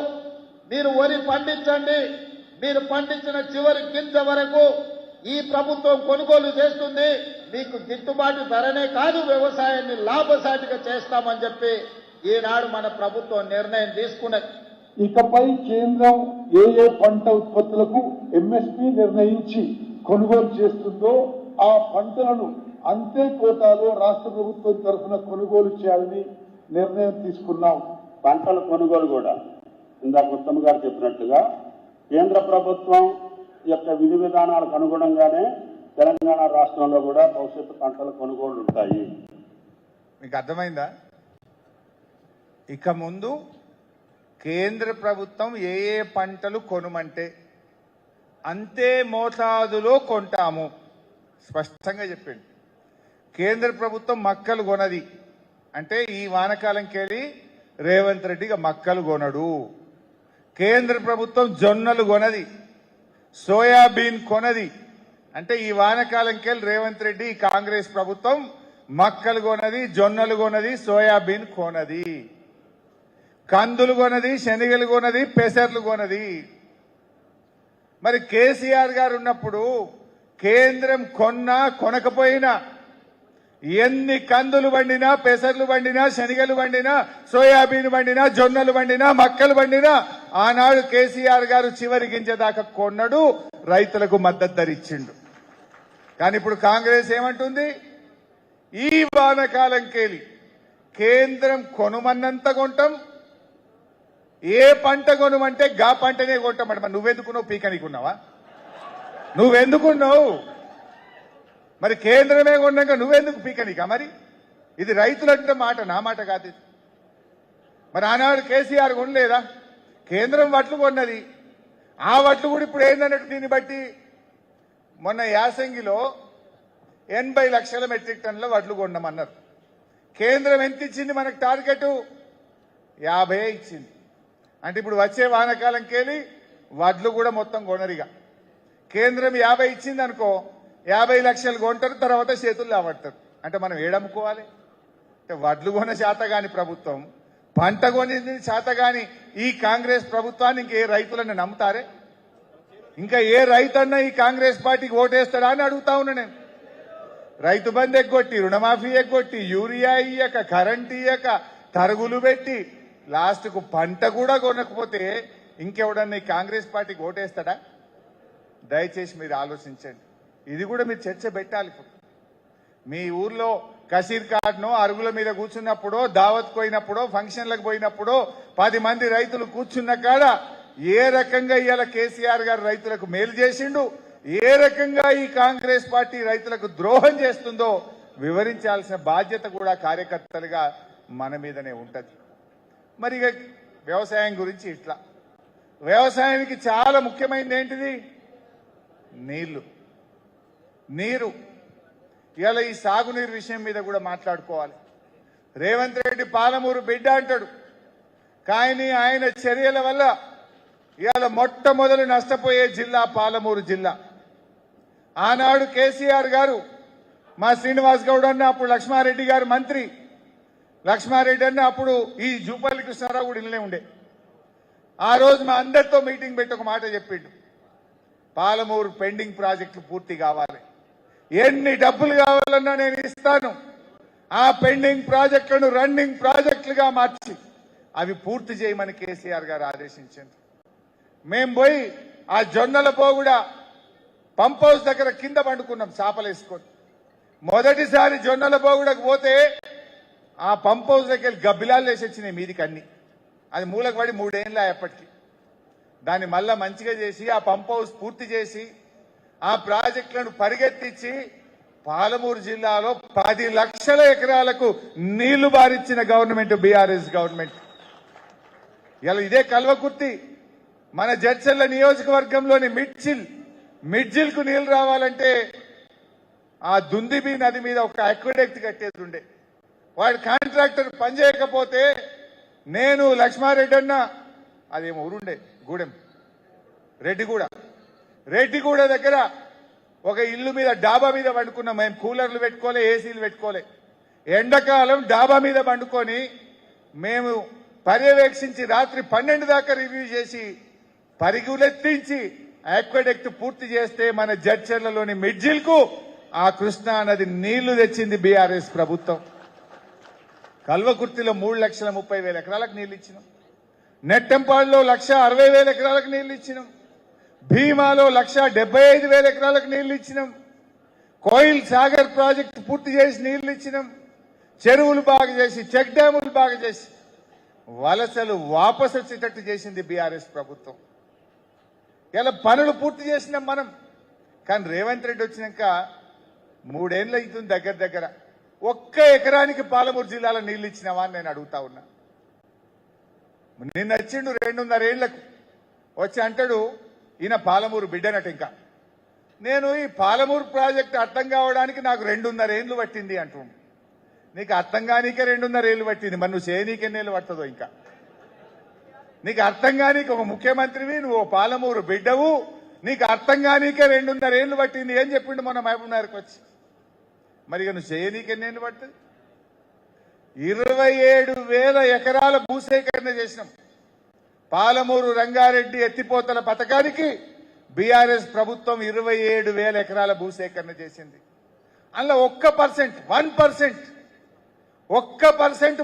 మీరు వరి పండించండి, మీరు పండించిన చివరి గింజ వరకు ఈ ప్రభుత్వం కొనుగోలు చేస్తుంది, మీకు గిట్టుబాటు ధరనే కాదు వ్యవసాయాన్ని లాభసాటిగా చేస్తామని చెప్పి ఈనాడు మన ప్రభుత్వం నిర్ణయం తీసుకున్నది. ఇకపై కేంద్రం ఏ ఏ పంట ఉత్పత్తులకు ఎంఎస్పీ నిర్ణయించి కొనుగోలు చేస్తుందో ఆ పంటలను అంతే కోటాలో రాష్ట్ర ప్రభుత్వం తరఫున కొనుగోలు చేయాలని నిర్ణయం తీసుకున్నాం. పంటల కొనుగోలు కూడా ఇందాక ఉత్తమ్ గారు చెప్పినట్లుగా కేంద్ర ప్రభుత్వం యొక్క విధి విధానాలకు అనుగుణంగానే తెలంగాణ రాష్ట్రంలో కూడా భవిష్యత్తు పంటల కొనుగోళ్లు ఉంటాయి. మీకు అర్థమైందా? ఇక ముందు కేంద్ర ప్రభుత్వం ఏ ఏ పంటలు కొనుమంటే అంతే మోతాదులో కొంటాము, స్పష్టంగా చెప్పింది. కేంద్ర ప్రభుత్వం మక్కలు కొనది అంటే ఈ వానకాలంకెళ్ళి రేవంత్ రెడ్డిగా మక్కలు కొనడు. కేంద్ర ప్రభుత్వం జొన్నలు కొనది, సోయాబీన్ కొనది అంటే ఈ వానకాలంకెళ్ళి రేవంత్ రెడ్డి కాంగ్రెస్ ప్రభుత్వం మక్కలు కొనది, జొన్నలు కొనది, సోయాబీన్ కొనది, కందులు కొనది, శనగలు కొనది, పెసర్లు కొనది. మరి కేసీఆర్ గారు ఉన్నప్పుడు కేంద్రం కొన్నా కొనకపోయినా ఎన్ని కందులు వండినా, పెసర్లు వండినా, శనగలు వండినా, సోయాబీన్ వండినా, జొన్నలు వండినా, మక్కలు వండినా ఆనాడు కేసీఆర్ గారు చివరి గింజ దాకా కొన్నడు, రైతులకు మద్దతు ధర ఇచ్చిండు. కానీ ఇప్పుడు కాంగ్రెస్ ఏమంటుంది, ఈ వానకాలంకెళ్ళి కేంద్రం కొనుమన్నంత కొంటాం, ఏ పంట కొనుమంటే గా పంటనే కొంటామంట. మరి నువ్వెందుకున్నావు? పీకనికున్నావా? నువ్వెందుకున్నావు? మరి కేంద్రమే కొన్నాక నువ్వెందుకు పీకనికా? మరి ఇది రైతులంటే మాట, నా మాట కాదు. మరి ఆనాడు కేసీఆర్ కొనలేదా? కేంద్రం వడ్లు కొన్నది, ఆ వడ్లు కూడా ఇప్పుడు ఏందన్నట్టు దీన్ని బట్టి మొన్న యాసంగిలో 80 లక్షల మెట్రిక్ టన్నుల వడ్లు కొన్నామన్నారు. కేంద్రం ఎంత ఇచ్చింది మనకు? టార్గెట్ 50 ఇచ్చింది. అంటే ఇప్పుడు వచ్చే వానకాలంకెళ్ళి వడ్లు కూడా మొత్తం కొనరిగా. కేంద్రం 50 ఇచ్చింది అనుకో, 50 లక్షలు కొంటారు, తర్వాత చేతులు లావడతారు. అంటే మనం ఏడమ్ముకోవాలి? అంటే వడ్లు కొన శాతగాని ప్రభుత్వం, పంట కొని శాతగాని ఈ కాంగ్రెస్ ప్రభుత్వాన్ని ఇంకే రైతులను నమ్ముతారే? ఇంకా ఏ రైతన్నా ఈ కాంగ్రెస్ పార్టీకి ఓటేస్తాడా అని అడుగుతా ఉన్నా నేను. రైతు బంధు ఎగ్గొట్టి, రుణమాఫీ ఎగ్గొట్టి, యూరియా ఇయ్యక, కరెంట్ ఇయ్యక, తరుగులు పెట్టి లాస్ట్కు పంట కూడా కొనకపోతే ఇంకెవడన్నా ఈ కాంగ్రెస్ పార్టీకి ఓటేస్తాడా? దయచేసి మీరు ఆలోచించండి. ఇది కూడా మీరు చర్చ పెట్టాలి. ఇప్పుడు మీ ఊర్లో కసీర్ కార్డునో అరుగుల మీద కూర్చున్నప్పుడో, దావత్ పోయినప్పుడో, ఫంక్షన్లకు పోయినప్పుడో 10 మంది రైతులు కూర్చున్న కాడ ఏ రకంగా ఇవాళ కేసీఆర్ గారు రైతులకు మేలు చేసిండు, ఏ రకంగా ఈ కాంగ్రెస్ పార్టీ రైతులకు ద్రోహం చేస్తుందో వివరించాల్సిన బాధ్యత కూడా కార్యకర్తలుగా మన మీదనే ఉంటది. మరి ఇక వ్యవసాయం గురించి ఇట్లా, వ్యవసాయానికి చాలా ముఖ్యమైనది ఏంటిది? నీరు. ఇవాళ ఈ సాగునీరు విషయం మీద కూడా మాట్లాడుకోవాలి. రేవంత్ రెడ్డి పాలమూరు బిడ్డ అంటాడు, కానీ ఆయన చర్యల వల్ల ఇవాళ మొట్టమొదలు నష్టపోయే జిల్లా పాలమూరు జిల్లా. ఆనాడు కేసీఆర్ గారు, మా శ్రీనివాస్ గౌడ్ అన్న అప్పుడు లక్ష్మారెడ్డి గారు మంత్రి, లక్ష్మారెడ్డి అన్న అప్పుడు ఈ జూపల్లి కృష్ణారావు కూడా ఇల్లే ఉండే. ఆ రోజు మా అందరితో మీటింగ్ పెట్టి ఒక మాట చెప్పిండు, పాలమూరు పెండింగ్ ప్రాజెక్టులు పూర్తి కావాలి, ఎన్ని డబ్బులు కావాలన్నా నేను ఇస్తాను, ఆ పెండింగ్ ప్రాజెక్టులను రన్నింగ్ ప్రాజెక్టులుగా మార్చి అవి పూర్తి చేయమని కేసీఆర్ గారు ఆదేశించారు. మేం పోయి ఆ జొన్నల పోగుడ పంప్ హౌస్ దగ్గర కింద పండుకున్నాం చాపలేసుకొని. మొదటిసారి జొన్నల పోగుడకు పోతే ఆ పంప్ హౌస్ దగ్గర గబ్బిలాలు వేసి వచ్చినాయి మీదికి అన్ని. అది మూలకు పడి 3 ఏళ్ళ ఎప్పటికీ. దాన్ని మళ్ళా మంచిగా చేసి ఆ పంప్ హౌస్ పూర్తి చేసి ఆ ప్రాజెక్టులను పరిగెత్తించి పాలమూరు జిల్లాలో 10 లక్షల ఎకరాలకు నీళ్లు బారిచ్చిన గవర్నమెంట్ బీఆర్ఎస్ గవర్నమెంట్. ఇలా ఇదే కల్వకుర్తి మన జడ్చర్ల నియోజకవర్గంలోని మిడ్జిల్ కు నీళ్లు రావాలంటే ఆ దుందిబి నది మీద ఒక అక్విడక్ట్ కట్టేది ఉండే. వాడు కాంట్రాక్టర్ పనిచేయకపోతే నేను లక్ష్మారెడ్డి అన్న అదేమో ఊరుండే గూడెం రెడ్డిగూడ దగ్గర ఒక ఇల్లు మీద డాబా మీద పండుకున్నాం. మేము కూలర్లు పెట్టుకోలే, ఏసీలు పెట్టుకోలే. ఎండాకాలం డాబా మీద పండుకొని మేము పర్యవేక్షించి రాత్రి 12 దాకా రివ్యూ చేసి పరిగులెత్తించి ఆక్వాడక్ట్ పూర్తి చేస్తే మన జడ్చర్లలోని మిడ్జిల్ కు ఆ కృష్ణా నది నీళ్లు తెచ్చింది బీఆర్ఎస్ ప్రభుత్వం. కల్వకుర్తిలో 3,30,000 ఎకరాలకు నీళ్లు ఇచ్చినాం. నెట్టెంపాడులో 1,60,000 ఎకరాలకు నీళ్లు ఇచ్చినాం. భీమాలో 1,75,000 ఎకరాలకు నీళ్లు ఇచ్చినాం. కోయిల్ సాగర్ ప్రాజెక్టు పూర్తి చేసి నీళ్లు ఇచ్చినాం. చెరువులు బాగా చేసి, చెక్ డ్యాములు బాగా చేసి వలసలు వాపసు వచ్చేటట్టు చేసింది బీఆర్ఎస్ ప్రభుత్వం. ఇలా పనులు పూర్తి చేసినాం మనం. కానీ రేవంత్ రెడ్డి వచ్చినాక 3 ఏళ్ళు అవుతుంది దగ్గర. ఒక్క ఎకరానికి పాలమూరు జిల్లాలో నీళ్లు ఇచ్చినావా అని నేను అడుగుతా ఉన్నా. నిన్న వచ్చిండు 2.5 ఏళ్లకు వచ్చి అంటాడు ఈయన పాలమూరు బిడ్డనట. ఇంకా నేను ఈ పాలమూరు ప్రాజెక్టు అర్థం కావడానికి నాకు 2.5 ఏళ్లు పట్టింది అంటుండు. నీకు అర్థం కానీకే 2.5 ఏళ్లు పట్టింది, మరి నువ్వు చేయనీకెన్నేళ్ళు పడుతుందో. ఇంకా నీకు అర్థం కానీకి ఒక ముఖ్యమంత్రివి, నువ్వు పాలమూరు బిడ్డవు, నీకు అర్థం కానీకే 2.5 ఏళ్లు పట్టింది ఏం చెప్పిండు మన మహబూబ్ నగర్కి వచ్చి. మరి ఇక నువ్వు చేయనీకెన్నేళ్ళు పడుతుంది? 27,000 ఎకరాల భూసేకరణ చేసినాం. పాలమూరు రంగారెడ్డి ఎత్తిపోతల పథకానికి బీఆర్ఎస్ ప్రభుత్వం 27,000 ఎకరాల భూసేకరణ చేసింది. అందులో 1%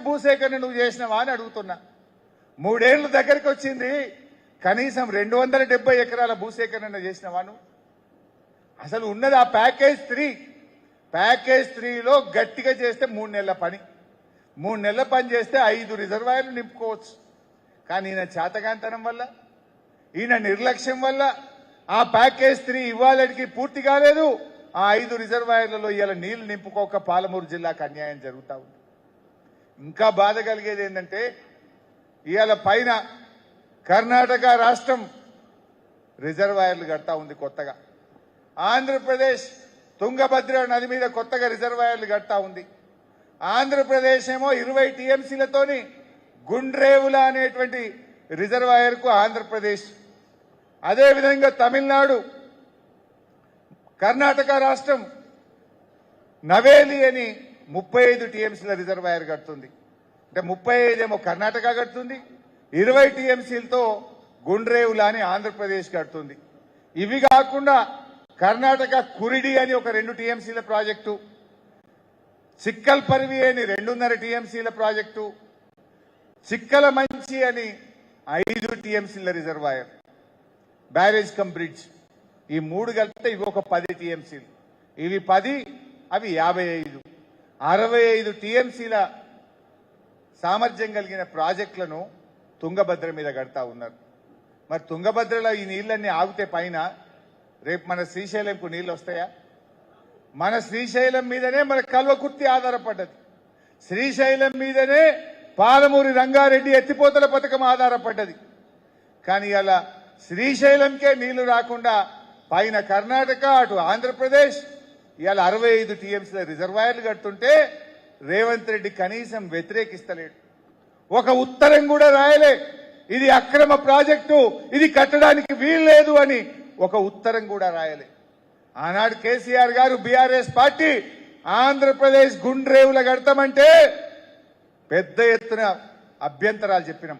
భూసేకరణ నువ్వు చేసినావా అని అడుగుతున్నా. 3 ఏళ్ల దగ్గరికి వచ్చింది, కనీసం 270 ఎకరాల భూసేకరణ చేసినావా నువ్వు? అసలు ఉన్నది ఆ ప్యాకేజ్ 3లో గట్టిగా చేస్తే 3 నెలల పని. 3 నెలల పని చేస్తే 5 రిజర్వాయర్లు నింపుకోవచ్చు. కానీ ఈయన చేతగాంతనం వల్ల, ఈయన నిర్లక్ష్యం వల్ల ఆ ప్యాకేజ్ 3 ఇవాళకి పూర్తి కాలేదు. ఆ 5 రిజర్వాయర్లలో ఇవాళ నీళ్లు నింపుకోక పాలమూరు జిల్లాకు అన్యాయం జరుగుతూ ఉంది. ఇంకా బాధ కలిగేది ఏంటంటే ఇవాళ పైన కర్ణాటక రాష్ట్రం రిజర్వాయర్లు కడతా ఉంది కొత్తగా. ఆంధ్రప్రదేశ్ తుంగభద్ర నది మీద కొత్తగా రిజర్వాయర్లు కడతా ఉంది. ఆంధ్రప్రదేశ్ ఏమో 20 టీఎంసీలతోని గుండ్రేవుల అనేటువంటి రిజర్వాయర్ కు ఆంధ్రప్రదేశ్, అదేవిధంగా తమిళనాడు, కర్ణాటక రాష్ట్రం నవేలి అని 35 టీఎంసీల రిజర్వాయర్ కడుతుంది. అంటే 35 ఏమో కర్ణాటక కడుతుంది, 20 టీఎంసీలతో గుండ్రేవుల అని ఆంధ్రప్రదేశ్ కడుతుంది. ఇవి కాకుండా కర్ణాటక కురిడి అని ఒక 2 టీఎంసీల ప్రాజెక్టు, చిక్కల్ పరివి అని 2.5 టీఎంసీల ప్రాజెక్టు, చిక్కల మంచి అని 5 టీఎంసీల రిజర్వాయర్, బ్యారేజ్ కమ్ బ్రిడ్జ్. ఈ 3 కలిపితే ఇవి ఒక 10 టీఎంసీలు. ఇవి 10, అవి 55, 65 టీఎంసీల సామర్థ్యం కలిగిన ప్రాజెక్టులను తుంగభద్ర మీద కడతా ఉన్నారు. మరి తుంగభద్రలో ఈ నీళ్లన్నీ ఆగితే పైన రేపు మన శ్రీశైలంకు నీళ్లు వస్తాయా? మన శ్రీశైలం మీదనే మన కల్వకుర్తి ఆధారపడ్డది. శ్రీశైలం మీదనే పాలమూరి రంగారెడ్డి ఎత్తిపోతల పథకం ఆధారపడ్డది. కానీ అలా శ్రీశైలంకే నీళ్లు రాకుండా పైన కర్ణాటక, అటు ఆంధ్రప్రదేశ్ ఇవాళ 65 టీఎంసీల రిజర్వాయర్లు కడుతుంటే రేవంత్ రెడ్డి కనీసం వ్యతిరేకిస్తలేడు. ఒక ఉత్తరం కూడా రాయలే, ఇది అక్రమ ప్రాజెక్టు, ఇది కట్టడానికి వీల్లేదు అని ఒక ఉత్తరం కూడా రాయలే. ఆనాడు కేసీఆర్ గారు బీఆర్ఎస్ పార్టీ ఆంధ్రప్రదేశ్ గుండ్రేవుల కడతామంటే పెద్ద ఎత్తున అభ్యంతరాలు చెప్పినాం,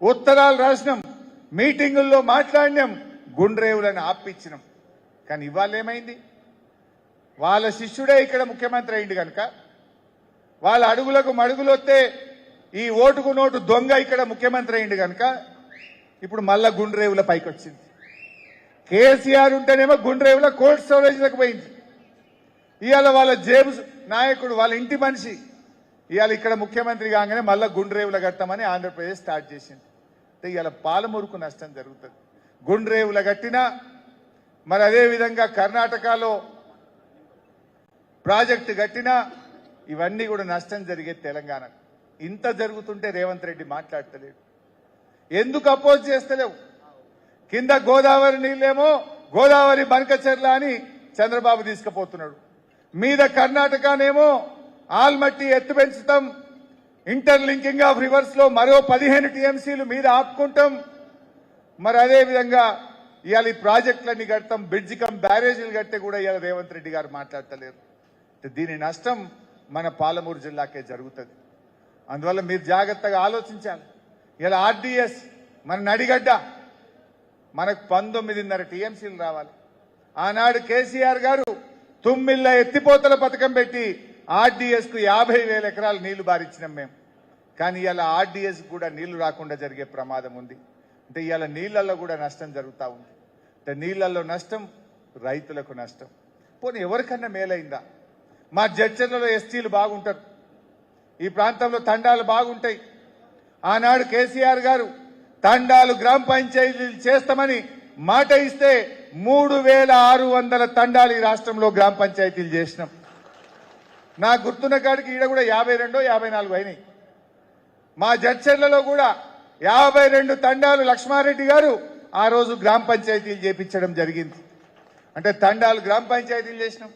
ఉత్తరాలు రాసినాం, మీటింగుల్లో మాట్లాడినాం, గుండ్రేవులను ఆపిచ్చినాం. కానీ ఇవాళ ఏమైంది? వాళ్ళ శిష్యుడే ఇక్కడ ముఖ్యమంత్రి అయింది కనుక వాళ్ళ అడుగులకు మడుగులొస్తే ఈ ఓటుకు నోటు దొంగ ఇక్కడ ముఖ్యమంత్రి అయింది కనుక ఇప్పుడు మళ్ళా గుండ్రేవుల పైకి వచ్చింది. కేసీఆర్ ఉంటేనేమో గుండ్రేవుల కోల్డ్ స్టోరేజ్లకు పోయింది. ఇవాళ వాళ్ళ జేబు నాయకుడు వాళ్ళ ఇంటి మనిషి ఇవాళ ఇక్కడ ముఖ్యమంత్రి కాగానే మళ్ళా గుండ్రేవుల కట్టమని ఆంధ్రప్రదేశ్ స్టార్ట్ చేసింది. ఇవాళ పాలమూరుకు నష్టం జరుగుతుంది. గుండ్రేవుల కట్టినా మరి అదే విధంగా కర్ణాటకలో ప్రాజెక్టు కట్టినా ఇవన్నీ కూడా నష్టం జరిగే తెలంగాణ. ఇంత జరుగుతుంటే రేవంత్ రెడ్డి మాట్లాడతలేడు. ఎందుకు అపోజ్ చేస్తలేవు? కింద గోదావరి నీళ్ళేమో గోదావరి బనకచెర్ల అని చంద్రబాబు తీసుకుపోతున్నాడు. మీద కర్ణాటకనేమో ఆల్మట్టి ఎత్తు పెంచుతాం, ఇంటర్లింకింగ్ ఆఫ్ రివర్స్ లో మరో 15 టీఎంసీలు మీద ఆపుకుంటాం. మరి అదే విధంగా ఇవాళ ఈ ప్రాజెక్టులన్నీ కడతాం, బ్రిడ్జి కమ్ బ్యారేజీలు కట్టే కూడా ఇవాళ రేవంత్ రెడ్డి గారు మాట్లాడతలేరు. దీని నష్టం మన పాలమూరు జిల్లాకే జరుగుతుంది. అందువల్ల మీరు జాగ్రత్తగా ఆలోచించాలి. ఇలా ఆర్డీఎస్ మన నడిగడ్డ మనకు 19.5 టీఎంసీలు రావాలి. ఆనాడు కేసీఆర్ గారు తుమ్మిళ్ళ ఎత్తిపోతల పథకం పెట్టి ఆర్డీఎస్ కు 50,000 ఎకరాలు నీళ్లు బారిచ్చినాం మేము. కానీ ఇలా ఆర్డీఎస్ కూడా నీళ్లు రాకుండా జరిగే ప్రమాదం ఉంది. అంటే ఇవాళ నీళ్లలో కూడా నష్టం జరుగుతూ ఉంది. అంటే నీళ్లలో నష్టం, రైతులకు నష్టం. పోనీ ఎవరికన్నా మేలైందా? మా జడ్చర్లలో ఎస్టీలు బాగుంటారు, ఈ ప్రాంతంలో తండాలు బాగుంటాయి. ఆనాడు కేసీఆర్ గారు తండాలు గ్రామ పంచాయతీలు చేస్తామని మాట ఇస్తే 3,600 తండాలు ఈ రాష్ట్రంలో గ్రామ పంచాయతీలు చేసినాం. నాకు గుర్తున్న కాడికి ఈడ కూడా 52, 54 అయినాయి. మా జడ్చర్లలో కూడా 52 తండాలు లక్ష్మారెడ్డి గారు ఆ రోజు గ్రామ పంచాయతీలు చేపించడం జరిగింది. అంటే తండాలు గ్రామ పంచాయతీలు చేసినాం.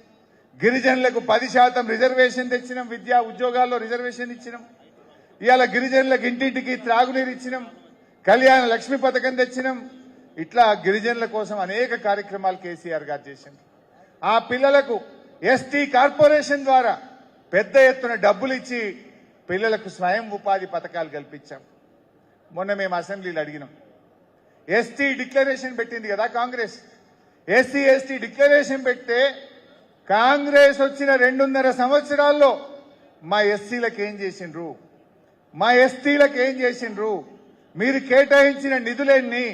గిరిజనులకు 10% రిజర్వేషన్ తెచ్చినాం, విద్యా ఉద్యోగాల్లో రిజర్వేషన్ ఇచ్చినాం. ఇవాళ గిరిజనులకు ఇంటింటికి త్రాగునీరు ఇచ్చినాం, కళ్యాణ లక్ష్మి పథకం తెచ్చినాం. ఇట్లా గిరిజనుల కోసం అనేక కార్యక్రమాలు కేసీఆర్ గారు చేసింది. ఆ పిల్లలకు ఎస్టీ కార్పొరేషన్ ద్వారా పెద్ద ఎత్తున డబ్బులు ఇచ్చి పిల్లలకు స్వయం ఉపాధి పథకాలు కల్పించాం. మొన్న మేము అసెంబ్లీలో అడిగినాం. ఎస్టీ డిక్లరేషన్ పెట్టింది కదా కాంగ్రెస్. ఎస్సీ ఎస్టీ డిక్లరేషన్ పెడితే కాంగ్రెస్ వచ్చిన 2.5 సంవత్సరాల్లో మా ఎస్సీలకు ఏం చేసిండ్రు, మా ఎస్టీలకు ఏం చేసిండ్రు, మీరు కేటాయించిన నిధులన్నీ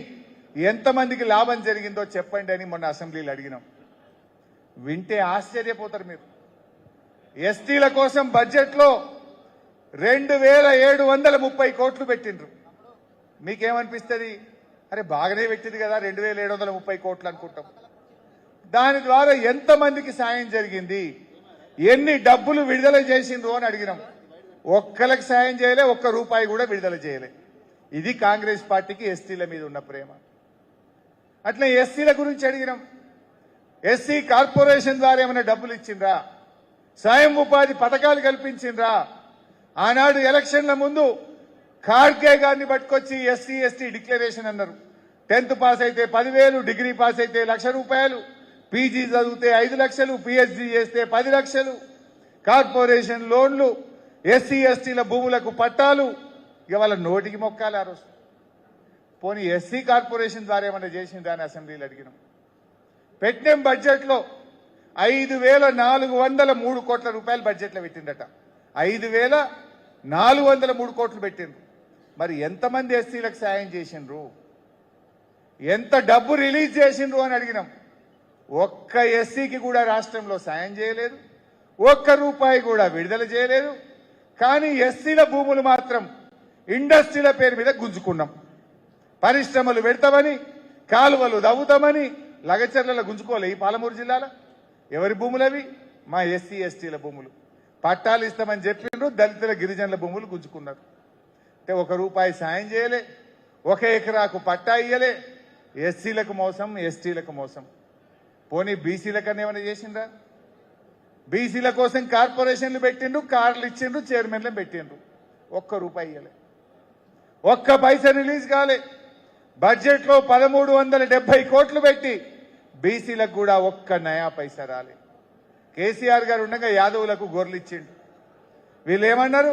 ఎంతమందికి లాభం జరిగిందో చెప్పండి అని మొన్న అసెంబ్లీలో అడిగినాం. వింటే ఆశ్చర్యపోతారు మీరు. ఎస్టీల కోసం బడ్జెట్లో 2,730 కోట్లు పెట్టిండ్రు. మీకేమనిపిస్తుంది? అరే బాగానే పెట్టింది కదా 2,730 కోట్లు అనుకుంటాం. దాని ద్వారా ఎంతమందికి సాయం జరిగింది, ఎన్ని డబ్బులు విడుదల చేసిండ్రు అని అడిగినాం. ఒక్కరికి సాయం చేయలే, ₹1 కూడా విడుదల చేయలే. ఇది కాంగ్రెస్ పార్టీకి ఎస్టీల మీద ఉన్న ప్రేమ. అట్లా ఎస్సీల గురించి అడిగినాం. ఎస్సీ కార్పొరేషన్ ద్వారా ఏమైనా డబ్బులు ఇచ్చిండ్రా, స్వయం ఉపాధి పథకాలు కల్పించిండ్రా? ఆనాడు ఎలక్షన్ల ముందు ఖార్గే గారిని పట్టుకొచ్చి ఎస్సీ ఎస్టీ డిక్లరేషన్ అన్నారు. 10th పాస్ అయితే 10,000, డిగ్రీ పాస్ అయితే ₹1,00,000, పీజీ చదివితే 5 లక్షలు, పిహెచ్డీ చేస్తే 10 లక్షలు, కార్పొరేషన్ లోన్లు, ఎస్సీ ఎస్టీల భూములకు పట్టాలు. ఇక వాళ్ళ నోటికి మొక్కాలి ఆ రోజు. పోనీ ఎస్సీ కార్పొరేషన్ ద్వారా ఏమైనా చేసిందా అని అసెంబ్లీలో అడిగినాం. పెట్టిన బడ్జెట్లో 5,403 కోట్ల రూపాయలు బడ్జెట్లో పెట్టిండట. 5,403 కోట్లు పెట్టిండ్రు. మరి ఎంతమంది ఎస్సీలకు సాయం చేసిండ్రు, ఎంత డబ్బు రిలీజ్ చేసిండ్రు అని అడిగినాం. ఒక్క ఎస్సీకి కూడా రాష్ట్రంలో సాయం చేయలేదు, ₹1 కూడా విడుదల చేయలేదు. కానీ ఎస్సీల భూములు మాత్రం ఇండస్ట్రీల పేరు మీద గుంజుకున్నాం. పరిశ్రమలు పెడతామని, కాలువలు దవ్వుతామని లగచర్లలో గుంజుకోలే. ఈ పాలమూరు జిల్లాలో ఎవరి భూములు అవి? మా ఎస్సీ ఎస్టీల భూములు. పట్టాలు ఇస్తామని చెప్పిండ్రు, దళితుల గిరిజనుల భూములు గుంజుకున్నారు. అంటే ₹1 సాయం చేయలే, 1 ఎకరాకు పట్టా ఇయ్యలే. ఎస్సీలకు మోసం, ఎస్టీలకు మోసం. పోనీ బీసీలకన్నా ఏమైనా చేసిండ్రా? బీసీల కోసం కార్పొరేషన్లు పెట్టిండ్రు, కార్లు ఇచ్చిండ్రు, చైర్మన్లను పెట్టిండ్రు. ₹1 ఇయ్యలే, ₹1 రిలీజ్ కాలే. బడ్జెట్లో 1,370 కోట్లు పెట్టి బీసీలకు కూడా ₹1 రాలే. కేసీఆర్ గారు ఉండగా యాదవులకు గొర్రెలు ఇచ్చిండు. వీళ్ళు ఏమన్నారు?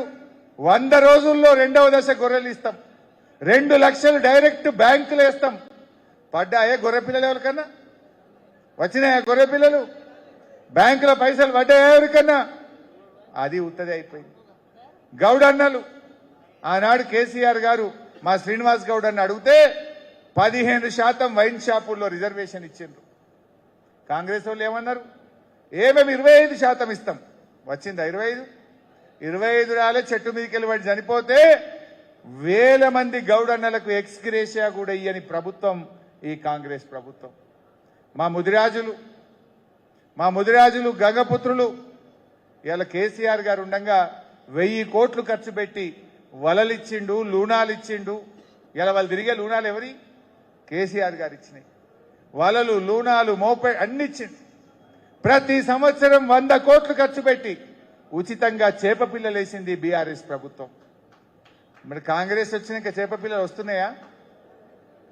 100 రోజుల్లో 2వ దశ గొర్రెలు ఇస్తాం, 2 లక్షలు డైరెక్ట్ బ్యాంకులు వేస్తాం. పడ్డాయే గొర్రె పిల్లలు? ఎవరికన్నా వచ్చినాయా గొర్రె పిల్లలు? బ్యాంకుల పైసలు పడ్డాయా ఎవరికన్నా? అది ఉత్తది అయిపోయింది. గౌడన్నలు ఆనాడు కేసీఆర్ గారు మా శ్రీనివాస్ గౌడ్ అన్న అడిగితే 15% వైన్ షాపుల్లో రిజర్వేషన్ ఇచ్చిండ్రు. కాంగ్రెస్ వాళ్ళు ఏమన్నారు? ఏమేమి 25% ఇస్తాం. వచ్చిందా 25 రాలే. చెట్టు మీదకి వెళ్ళి వాడు చనిపోతే వేల మంది గౌడన్నలకు ఎక్స్గ్రేషియా కూడా ఇయ్యని ప్రభుత్వం ఈ కాంగ్రెస్ ప్రభుత్వం. మా ముదిరాజులు గంగపుత్రులు ఇలా కేసీఆర్ గారు ఉండగా 1000 కోట్లు ఖర్చు పెట్టి వలలిచ్చిండు, లూనాలు ఇచ్చిండు. ఇలా వాళ్ళు తిరిగే లూనాలు ఎవరి? కేసీఆర్ గారు ఇచ్చినాయి. వలలు, లూనాలు, మోపే అన్ని ఇచ్చిండు. ప్రతి సంవత్సరం 100 కోట్లు ఖర్చు పెట్టి ఉచితంగా చేప పిల్లలు వేసింది బీఆర్ఎస్ ప్రభుత్వం. మరి కాంగ్రెస్ వచ్చినాక చేప పిల్లలు వస్తున్నాయా?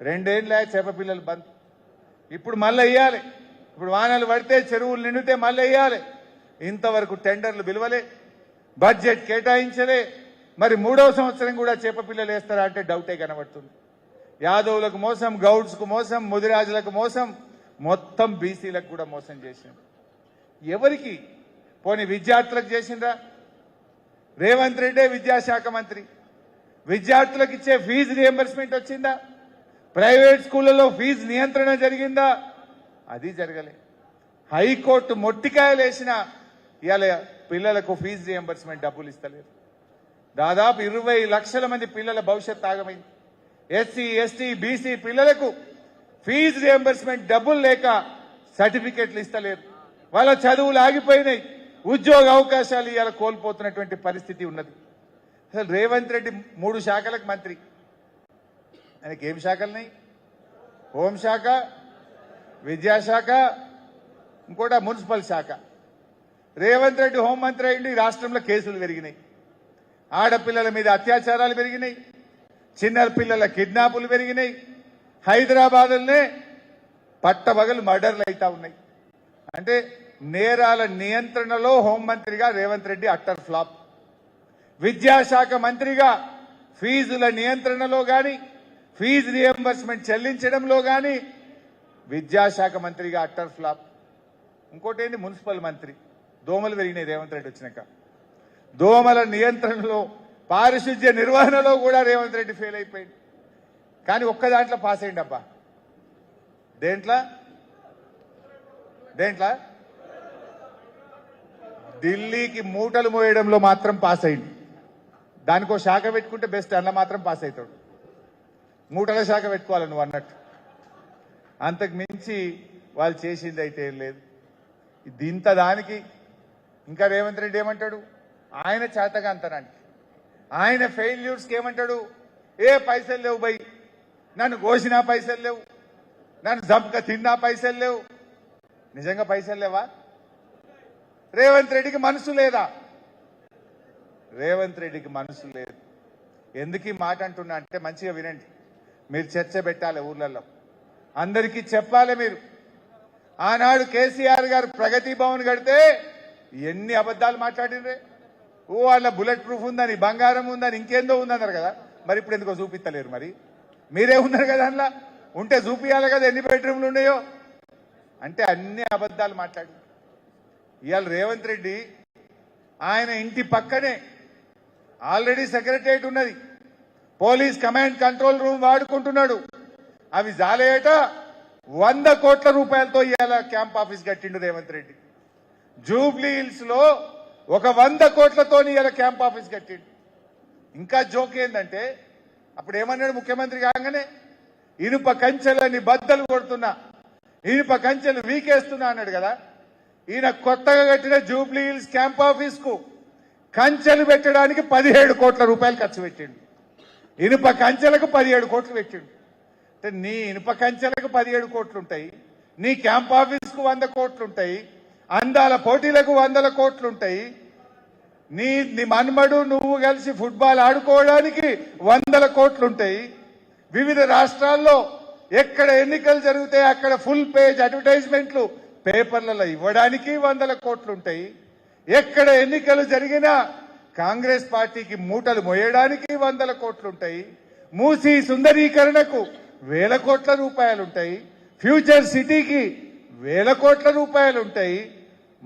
2 ఏళ్ళే చేప పిల్లలు బంద్. ఇప్పుడు మళ్ళీ వేయాలి. ఇప్పుడు వానలు పడితే చెరువులు నిండితే మళ్ళీ వేయాలి. ఇంతవరకు టెండర్లు పిలవలే, బడ్జెట్ కేటాయించలే. మరి 3వ సంవత్సరం కూడా చేప పిల్లలు వేస్తారా అంటే డౌటే కనబడుతుంది. యాదవులకు మోసం, గౌడ్స్కు మోసం, ముదిరాజులకు మోసం, మొత్తం బీసీలకు కూడా మోసం చేసింది. ఎవరికి? పోనీ విద్యార్థులకు చేసిందా? రేవంత్ రెడ్డే విద్యాశాఖ మంత్రి. విద్యార్థులకు ఇచ్చే ఫీజు రియంబర్స్మెంట్ వచ్చిందా? ప్రైవేట్ స్కూళ్లలో ఫీజు నియంత్రణ జరిగిందా? అది జరగలే. హైకోర్టు మొట్టికాయలు వేసిన ఇవాళ పిల్లలకు ఫీజు రియంబర్స్మెంట్ డబ్బులు ఇస్తలేరు. దాదాపు 20 లక్షల మంది పిల్లల భవిష్యత్ ఆగమైంది. ఎస్సీ, ఎస్టీ, బీసీ పిల్లలకు ఫీజు రియంబర్స్మెంట్ డబ్బులు లేక సర్టిఫికెట్లు ఇస్తలేరు. వాళ్ళ చదువులు ఆగిపోయినాయి. ఉద్యోగ అవకాశాలు ఇవాళ కోల్పోతున్నటువంటి పరిస్థితి ఉన్నది. అసలు రేవంత్ రెడ్డి 3 శాఖలకు మంత్రి. ఆయనకి ఏం శాఖలున్నాయి? హోంశాఖ, విద్యాశాఖ, ఇంకోట మున్సిపల్ శాఖ. రేవంత్ రెడ్డి హోంమంత్రి అయింది. రాష్ట్రంలో కేసులు పెరిగినాయి. ఆడపిల్లల మీద అత్యాచారాలు పెరిగినాయి. చిన్న పిల్లల కిడ్నాపులు పెరిగినాయి. హైదరాబాద్లోనే పట్టబగలు మర్డర్లు అవుతా ఉన్నాయి. అంటే నేరాల నియంత్రణలో హోంమంత్రిగా రేవంత్ రెడ్డి అట్టర్ ఫ్లాప్. విద్యాశాఖ మంత్రిగా ఫీజుల నియంత్రణలో గాని, ఫీజు రియంబర్స్మెంట్ చెల్లించడంలో గాని విద్యాశాఖ మంత్రిగా అట్టర్ ఫ్లాప్. ఇంకోటి ఏంటి? మున్సిపల్ మంత్రి. దోమలు పెరిగినాయి రేవంత్ రెడ్డి వచ్చినాక. దోమల నియంత్రణలో, పారిశుద్ధ్య నిర్వహణలో కూడా రేవంత్ రెడ్డి ఫెయిల్ అయిపోయింది. కానీ ఒక్క దాంట్లో పాస్ అయ్యింది అబ్బా. దేంట్లో? ఢిల్లీకి మూటలు మోయడంలో మాత్రం పాస్ అయింది. దానికో శాఖ పెట్టుకుంటే బెస్ట్. అన్న మాత్రం పాస్ అవుతాడు. మూటల శాఖ పెట్టుకోవాలి నువ్వు అన్నట్టు. అంతకు మించి వాళ్ళు చేసింది అయితే ఏం లేదు. దీంత దానికి ఇంకా రేవంత్ రెడ్డి ఏమంటాడు? ఆయన చేతగా అంతనానికి, ఆయన ఫెయిల్యూర్స్కి ఏమంటాడు? ఏ పైసలు లేవు బై, నన్ను కోసినా పైసలు లేవు, నన్ను జంపక తిన్నా పైసలు లేవు. నిజంగా పైసలు లేవా? రేవంత్ రెడ్డికి మనసు లేదా? రేవంత్ రెడ్డికి మనసు లేదు. ఎందుకు ఈ మాట అంటున్నా అంటే మంచిగా వినండి. మీరు చర్చ పెట్టాలి ఊర్లలో, అందరికీ చెప్పాలి. మీరు ఆనాడు కేసీఆర్ గారు ప్రగతి భవన్ కడితే ఎన్ని అబద్ధాలు మాట్లాడినరే. వాళ్ళ బుల్లెట్ ప్రూఫ్ ఉందని, బంగారం ఉందని, ఇంకేందో ఉందన్నారు కదా. మరి ఇప్పుడు ఎందుకో చూపిస్తలేరు? మరి మీరే ఉన్నారు కదా అందులో, ఉంటే చూపియాలి కదా ఎన్ని బెడ్రూమ్లు ఉన్నాయో. అంటే అన్ని అబద్ధాలు మాట్లాడి ఇవాళ రేవంత్ రెడ్డి ఆయన ఇంటి పక్కనే ఆల్రెడీ సెక్రటరియట్ ఉన్నది, పోలీస్ కమాండ్ కంట్రోల్ రూమ్ వాడుకుంటున్నాడు. అవి జాలేయట 100 కోట్ల రూపాయలతో ఇవాళ క్యాంప్ ఆఫీస్ కట్టిండు రేవంత్ రెడ్డి. జూబ్లీ హిల్స్ లో ఒక 100 కోట్లతో ఇవాళ క్యాంప్ ఆఫీస్ కట్టిండు. ఇంకా జోక్ ఏంటంటే అప్పుడు ఏమన్నాడు ముఖ్యమంత్రి కాగానే? ఇనుప కంచెలని బద్దలు కొడుతున్నా, ఇనుప కంచెలు వీకేస్తున్నా అన్నాడు కదా. ఈయన కొత్తగా కట్టిన జూబ్లీ హిల్స్ క్యాంప్ ఆఫీస్ కు కంచెలు పెట్టడానికి 17 కోట్ల రూపాయలు ఖర్చు పెట్టిండు. ఇనుప కంచెలకు 17 కోట్లు పెట్టిండు. అంటే నీ ఇనుప కంచెలకు 17 కోట్లు ఉంటాయి, నీ క్యాంప్ ఆఫీస్ కు 100 కోట్లు ఉంటాయి, అందాల పోటీలకు 100 కోట్లు ఉంటాయి, నీ మన్మడు నువ్వు కలిసి ఫుట్బాల్ ఆడుకోవడానికి 100 కోట్లు ఉంటాయి. వివిధ రాష్ట్రాల్లో ఎక్కడ ఎన్నికలు జరిగితే అక్కడ ఫుల్ పేజ్ అడ్వర్టైజ్మెంట్లు పేపర్లలో ఇవ్వడానికి 100 కోట్లు ఉంటాయి. ఎక్కడ ఎన్నికలు జరిగినా కాంగ్రెస్ పార్టీకి మూటలు మోయడానికి 100 కోట్లు ఉంటాయి. మూసీ సుందరీకరణకు 1000 కోట్ల రూపాయలు ఉంటాయి. ఫ్యూచర్ సిటీకి 1000 కోట్ల రూపాయలు ఉంటాయి.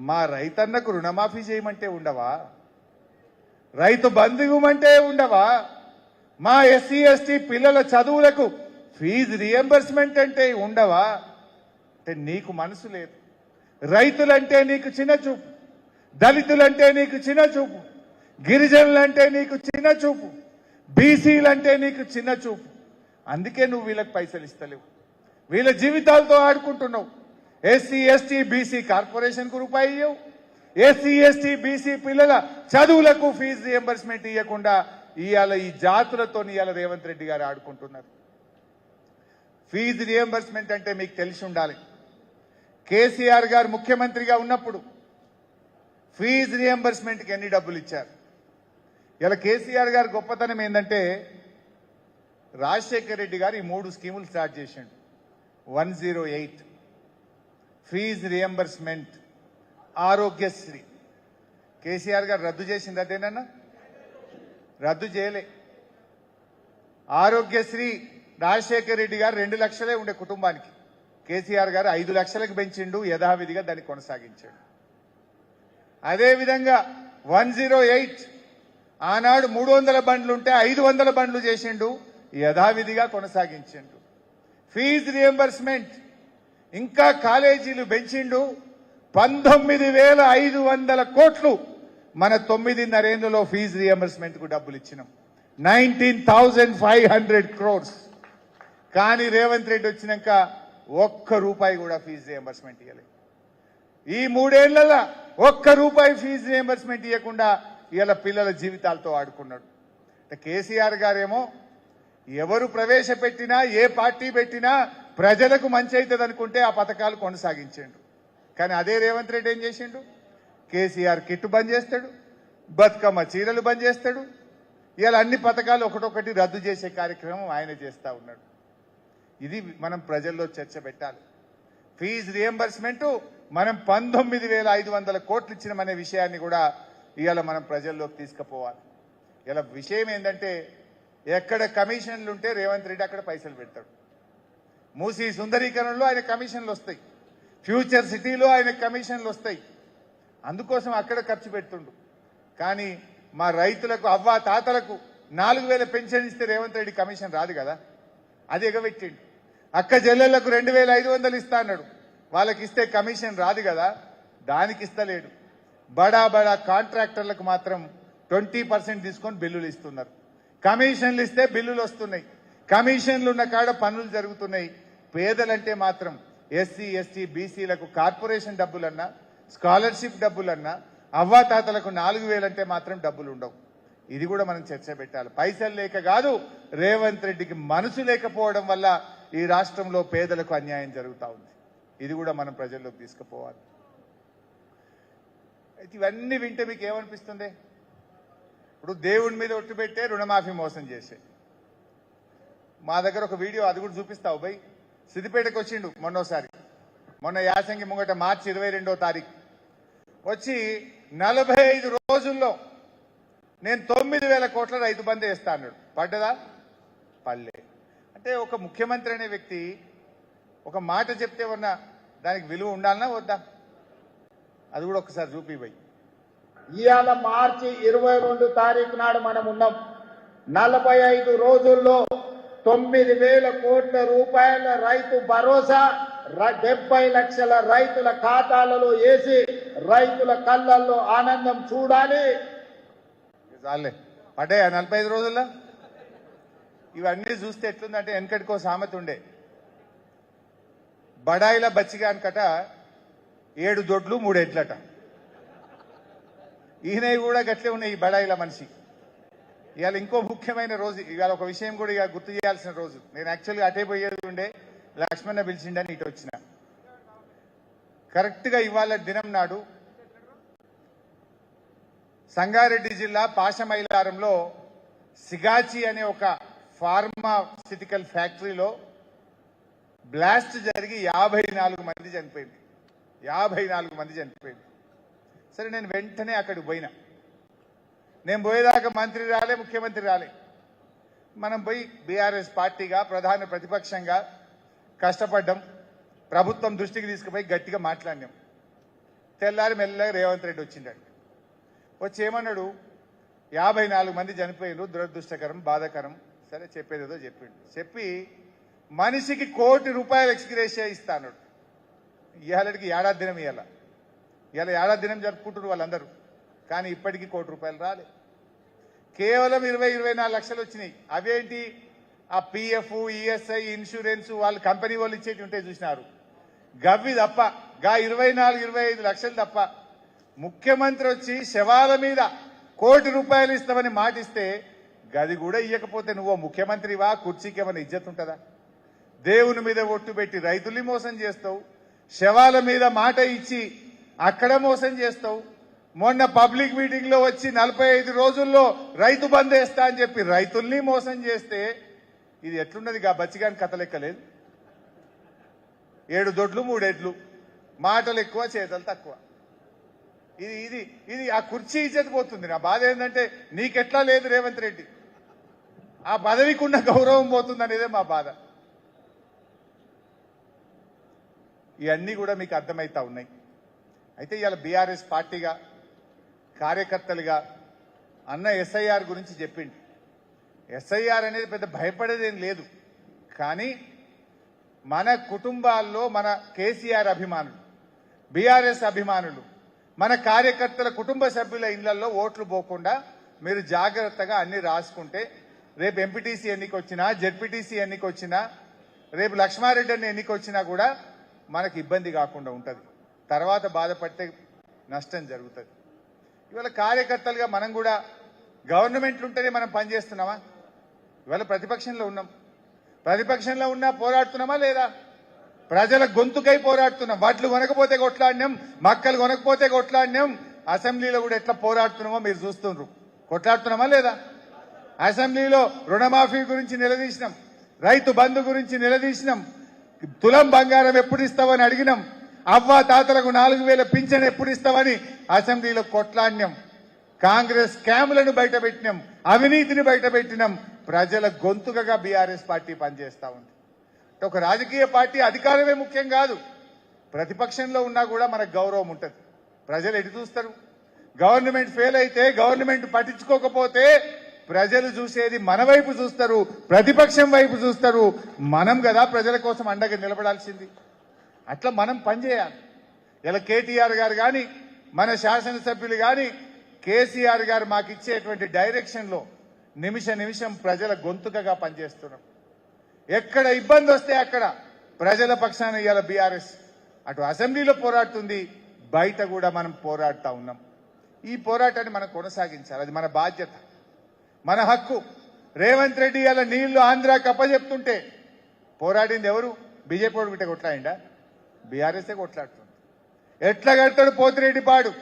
మా రైతన్నకు రుణమాఫీ చేయమంటే ఉండవా? రైతు బంధు ఇవ్వమంటే ఉండవా? మా ఎస్సీ ఎస్టీ పిల్లల చదువులకు ఫీజు రియంబర్స్మెంట్ అంటే ఉండవా? అంటే నీకు మనసు లేదు. రైతులంటే నీకు చిన్న చూపు, దళితులంటే నీకు చిన్న చూపు, గిరిజనులంటే నీకు చిన్న చూపు, బీసీలంటే నీకు చిన్న చూపు. అందుకే నువ్వు వీళ్ళకి పైసలు ఇస్తలేవు, వీళ్ళ జీవితాలతో ఆడుకుంటున్నావు. ఎస్సీ ఎస్టీ బీసీ కార్పొరేషన్కు రూపాయి ఇవ్వవు, ఎస్సీ ఎస్టీ బీసీ పిల్లల చదువులకు ఫీజు రియంబర్స్మెంట్ ఇవ్వకుండా ఇవాళ ఈ జాతులతో ఇవాళ రేవంత్ రెడ్డి గారు ఆడుకుంటున్నారు. ఫీజు రియంబర్స్మెంట్ అంటే మీకు తెలిసి ఉండాలి. కేసీఆర్ గారు ముఖ్యమంత్రిగా ఉన్నప్పుడు ఫీజు రియంబర్స్మెంట్కి ఎన్ని డబ్బులు ఇచ్చారు? ఇలా కేసీఆర్ గారి గొప్పతనం ఏంటంటే రాజశేఖర్ రెడ్డి గారు ఈ 3 స్కీములు స్టార్ట్ చేసిండు. 108 ఫీజు రియంబర్స్మెంట్, ఆరోగ్యశ్రీ. కేసీఆర్ గారు రద్దు చేసింది అదేనన్నా? రద్దు చేయలే. ఆరోగ్యశ్రీ రాజశేఖర్ రెడ్డి గారు 2 లక్షలే ఉండే కుటుంబానికి, కేసీఆర్ గారు 5 లక్షలకు పెంచిండు, యథావిధిగా దాన్ని కొనసాగించాడు. అదేవిధంగా 108 ఆనాడు 300 బండ్లు ఉంటే 500 బండ్లు చేసిండు, యథావిధిగా కొనసాగించిండు. ఫీజు రియంబర్స్మెంట్ ఇంకా కాలేజీలు పెంచిండు. 19,500 కోట్లు మన 9.5 ఏళ్లలో ఫీజు రియంబర్స్మెంట్ కు డబ్బులు ఇచ్చినాం. 19,500 crores. కానీ రేవంత్ రెడ్డి వచ్చినాక ₹1 కూడా ఫీజు రియంబర్స్మెంట్ ఇవ్వలేదు. ఈ 3 ఏళ్లలో ₹1 ఫీజు రియంబర్స్మెంట్ ఇవ్వకుండా ఇవాళ పిల్లల జీవితాలతో ఆడుకున్నాడు. కేసీఆర్ గారేమో ఎవరు ప్రవేశపెట్టినా, ఏ పార్టీ పెట్టినా ప్రజలకు మంచి అవుతుంది అనుకుంటే ఆ పథకాలు కొనసాగించిండు. కానీ అదే రేవంత్ రెడ్డి ఏం చేసిండు? కేసీఆర్ కిట్ బంద్ చేస్తాడు, బతుకమ్మ చీరలు బంద్ చేస్తాడు. ఇవాళ అన్ని పథకాలు ఒకటొకటి రద్దు చేసే కార్యక్రమం ఆయన చేస్తా ఉన్నాడు. ఇది మనం ప్రజల్లో చర్చ పెట్టాలి. ఫీజు రియంబర్స్మెంట్ మనం 19,500 కోట్లు ఇచ్చినామనే విషయాన్ని కూడా ఇవాళ మనం ప్రజల్లోకి తీసుకుపోవాలి. ఇలా విషయం ఏంటంటే ఎక్కడ కమిషన్లు ఉంటే రేవంత్ రెడ్డి అక్కడ పైసలు పెడతాడు. మూసీ సుందరీకరణలో ఆయన కమిషన్లు వస్తాయి, ఫ్యూచర్ సిటీలో ఆయన కమిషన్లు వస్తాయి. అందుకోసం అక్కడ ఖర్చు పెడుతుండు. కానీ మా రైతులకు, అవ్వా తాతలకు 4,000 పెన్షన్ ఇస్తే రేవంత్ రెడ్డి కమిషన్ రాదు కదా, అది ఎగబెట్టిండు. అక్క చెల్లెళ్లకు 2,500 ఇస్తా అన్నాడు, వాళ్ళకి ఇస్తే కమిషన్ రాదు కదా, దానికి ఇస్తలేడు. బడా బడా కాంట్రాక్టర్లకు మాత్రం 20% తీసుకొని బిల్లులు ఇస్తున్నారు. కమిషన్లు ఇస్తే బిల్లులు వస్తున్నాయి, కమిషన్లు ఉన్న కాడ పనులు జరుగుతున్నాయి. పేదలంటే మాత్రం ఎస్సీ ఎస్టీ బీసీలకు కార్పొరేషన్ డబ్బులన్నా, స్కాలర్షిప్ డబ్బులన్నా, అవ్వాతాతలకు 4,000 అంటే మాత్రం డబ్బులు ఉండవు. ఇది కూడా మనం చర్చ పెట్టాలి. పైసలు లేక కాదు, రేవంత్ రెడ్డికి మనసు లేకపోవడం వల్ల ఈ రాష్ట్రంలో పేదలకు అన్యాయం జరుగుతూ ఉంది. ఇది కూడా మనం ప్రజల్లోకి తీసుకుపోవాలి. అయితే ఇవన్నీ వింటే మీకు ఏమనిపిస్తుంది? ఇప్పుడు దేవుడి మీద ఒట్టు పెట్టే రుణమాఫీ మోసం చేసే. మా దగ్గర ఒక వీడియో, అది కూడా చూపిస్తావు బై. సిద్దిపేటకు వచ్చిండు మొన్న యాసంగి ముంగట మార్చి 22వ తారీఖు వచ్చి 45 రోజుల్లో నేను 9,000 కోట్ల రైతు బంధు వేస్తా అన్నాడు. పడ్డదా? పల్లె. అంటే ఒక ముఖ్యమంత్రి అనే వ్యక్తి ఒక మాట చెప్తే ఉన్న దానికి విలువ ఉండాలనా వద్దా? అది కూడా ఒకసారి చూపిపోయి. ఇవాళ మార్చి 22 తారీఖు నాడు మనం ఉన్నాం. 45 రోజుల్లో 9,000 కోట్ల రూపాయల రైతు భరోసా 70 లక్షల రైతుల ఖాతాలలో వేసి రైతుల కళ్ళల్లో ఆనందం చూడాలి. చాలే పడ్డాయా 45 రోజుల్లో? ఇవన్నీ చూస్తే ఎట్లుందంటే వెనకటికో సామెత ఉండే, బడాయిల బచ్చిగా అనకట 7 దొడ్లు 3 ఎడ్లట. ఈయన కూడా గట్లే ఉన్నాయి ఈ బడాయిల మనిషి. ఇవాళ ఇంకో ముఖ్యమైన రోజు, ఇవాళ ఒక విషయం కూడా ఇక గుర్తు చేయాల్సిన రోజు. నేను యాక్చువల్గా అటే పోయేది ఉండే, లక్ష్మణ పిలిచిండని ఇటు వచ్చిన. కరెక్ట్గా ఇవాళ దినం నాడు సంగారెడ్డి జిల్లా పాషమైలారంలో సిగాచి అనే ఒక ఫార్మాసిటికల్ ఫ్యాక్టరీలో బ్లాస్ట్ జరిగి 54 మంది చనిపోయింది. 54 మంది చనిపోయింది. సరే, నేను వెంటనే అక్కడికి పోయినా. నేను పోయేదాకా మంత్రి రాలే, ముఖ్యమంత్రి రాలే. మనం పోయి బీఆర్ఎస్ పార్టీగా ప్రధాన ప్రతిపక్షంగా కష్టపడ్డాం, ప్రభుత్వం దృష్టికి తీసుకుపోయి గట్టిగా మాట్లాడినాం. తెల్లారి మెల్లగా రేవంత్ రెడ్డి వచ్చిండండి. వచ్చి ఏమన్నాడు, 54 మంది చనిపోయినారు, దురదృష్టకరం, బాధాకరం. సరే చెప్పేదేదో చెప్పిండు. చెప్పి మనిషికి ₹1 కోటి ఎక్స్గ్రేషియా ఇస్తాను. ఇవాళకి ఏడాది దినం ఇవాళ ఏడాది దినం జరుపుకుంటున్నారు వాళ్ళందరూ. కానీ ఇప్పటికీ ₹1 కోటి రాలే. కేవలం 24 లక్షలు వచ్చినాయి. అవేంటి? ఆ పిఎఫ్, ఈఎస్ఐ, ఇన్సూరెన్స్ వాళ్ళు కంపెనీ వాళ్ళు ఇచ్చేటి ఉంటాయి చూసినారు. గవ్వి తప్ప, గా 24-25 లక్షలు తప్ప. ముఖ్యమంత్రి వచ్చి శవాల మీద ₹1 కోటి ఇస్తామని మాటిస్తే గది కూడా ఇయ్యకపోతే నువ్వు ముఖ్యమంత్రివా? కుర్చీకి ఏమైనా ఇజ్జత్ ఉంటుందా? దేవుని మీద ఒట్టు పెట్టి రైతుల్ని మోసం చేస్తావు, శవాల మీద మాట ఇచ్చి అక్కడ మోసం చేస్తావు. మొన్న పబ్లిక్ మీటింగ్ లో వచ్చి 45 రోజుల్లో రైతు బంద్ వేస్తా అని చెప్పి రైతుల్ని మోసం చేస్తే ఇది ఎట్లున్నది? గా బచ్చిగాని కథ లెక్కలేదు. 7 దొడ్లు 3 ఎడ్లు, మాటలు ఎక్కువ చేతలు తక్కువ. ఇది ఇది ఇది ఆ కుర్చీ ఇజ్జత్ పోతుంది. నా బాధ ఏంటంటే నీకెట్లా లేదు రేవంత్ రెడ్డి, ఆ పదవికి ఉన్న గౌరవం పోతుంది అనేదే మా బాధ. ఇవన్నీ కూడా మీకు అర్థమవుతా ఉన్నాయి. అయితే ఇవాళ బీఆర్ఎస్ పార్టీగా కార్యకర్తలుగా అన్న ఎస్ఐఆర్ గురించి చెప్పింది. ఎస్ఐఆర్ అనేది పెద్ద భయపడేదేం లేదు. కానీ మన కుటుంబాల్లో మన కేసీఆర్ అభిమానులు, బీఆర్ఎస్ అభిమానులు, మన కార్యకర్తల కుటుంబ సభ్యుల ఇళ్లలో ఓట్లు పోకుండా మీరు జాగ్రత్తగా అన్ని రాసుకుంటే రేపు ఎంపీటీసీ ఎన్నికొచ్చినా, జెడ్పీటీసీ ఎన్నికొచ్చినా, రేపు లక్ష్మారెడ్డి అన్ని ఎన్నికొచ్చినా కూడా మనకు ఇబ్బంది కాకుండా ఉంటుంది. తర్వాత బాధపడితే నష్టం జరుగుతుంది. ఇవాళ కార్యకర్తలుగా మనం కూడా గవర్నమెంట్లు ఉంటేనే మనం పనిచేస్తున్నామా? ఇవాళ ప్రతిపక్షంలో ఉన్నాం. ప్రతిపక్షంలో ఉన్నా పోరాడుతున్నామా లేదా? ప్రజల గొంతుకై పోరాడుతున్నాం. వడ్లు కొనకపోతే కొట్లాడినాం, మక్కలు కొనకపోతే కొట్లాడినాం. అసెంబ్లీలో కూడా ఎట్లా పోరాడుతున్నామో మీరు చూస్తున్నారు. కొట్లాడుతున్నామా లేదా? అసెంబ్లీలో రుణమాఫీ గురించి నిలదీసినాం, రైతు బంధు గురించి నిలదీసినాం, తులం బంగారం ఎప్పుడు ఇస్తావని అడిగినాం, అవ్వ తాతలకు 4000 పింఛన్ ఎప్పుడు ఇస్తావని అసెంబ్లీలో కొట్లాడినాం. కాంగ్రెస్ స్కాములను బయటపెట్టినాం, అవినీతిని బయటపెట్టినాం. ప్రజల గొంతుకగా బీఆర్ఎస్ పార్టీ పనిచేస్తా ఉంది. ఒక రాజకీయ పార్టీ అధికారమే ముఖ్యం కాదు, ప్రతిపక్షంలో ఉన్నా కూడా మనకు గౌరవం ఉంటుంది. ప్రజలు ఎటు చూస్తారు? గవర్నమెంట్ ఫెయిల్ అయితే, గవర్నమెంట్ పట్టించుకోకపోతే ప్రజలు చూసేది మన వైపు చూస్తారు, ప్రతిపక్షం వైపు చూస్తారు. మనం కదా ప్రజల కోసం అండగా నిలబడాల్సింది. అట్లా మనం పనిచేయాలి. ఇలా కేటీఆర్ గారు కానీ, మన శాసనసభ్యులు కానీ, కేసీఆర్ గారు మాకు ఇచ్చేటువంటి డైరెక్షన్లో నిమిషం ప్రజల గొంతుకగా పనిచేస్తున్నాం. ఎక్కడ ఇబ్బంది వస్తే అక్కడ ప్రజల పక్షాన ఇవాళ బీఆర్ఎస్ అటు అసెంబ్లీలో పోరాడుతుంది, బయట కూడా మనం పోరాడుతూ ఉన్నాం. ఈ పోరాటాన్ని మనం కొనసాగించాలి. అది మన బాధ్యత, మన హక్కు. రేవంత్ రెడ్డి ఇలా నీళ్లు ఆంధ్రాకి అప్పచెప్తుంటే పోరాడింది ఎవరు? బీజేపీ వాడు బిట్ట కొట్లాడిండా? బీఆర్ఎస్ఏ కొట్లాడుతుంది. ఎట్లా కడతాడు పోతిరెడ్డిపాడు,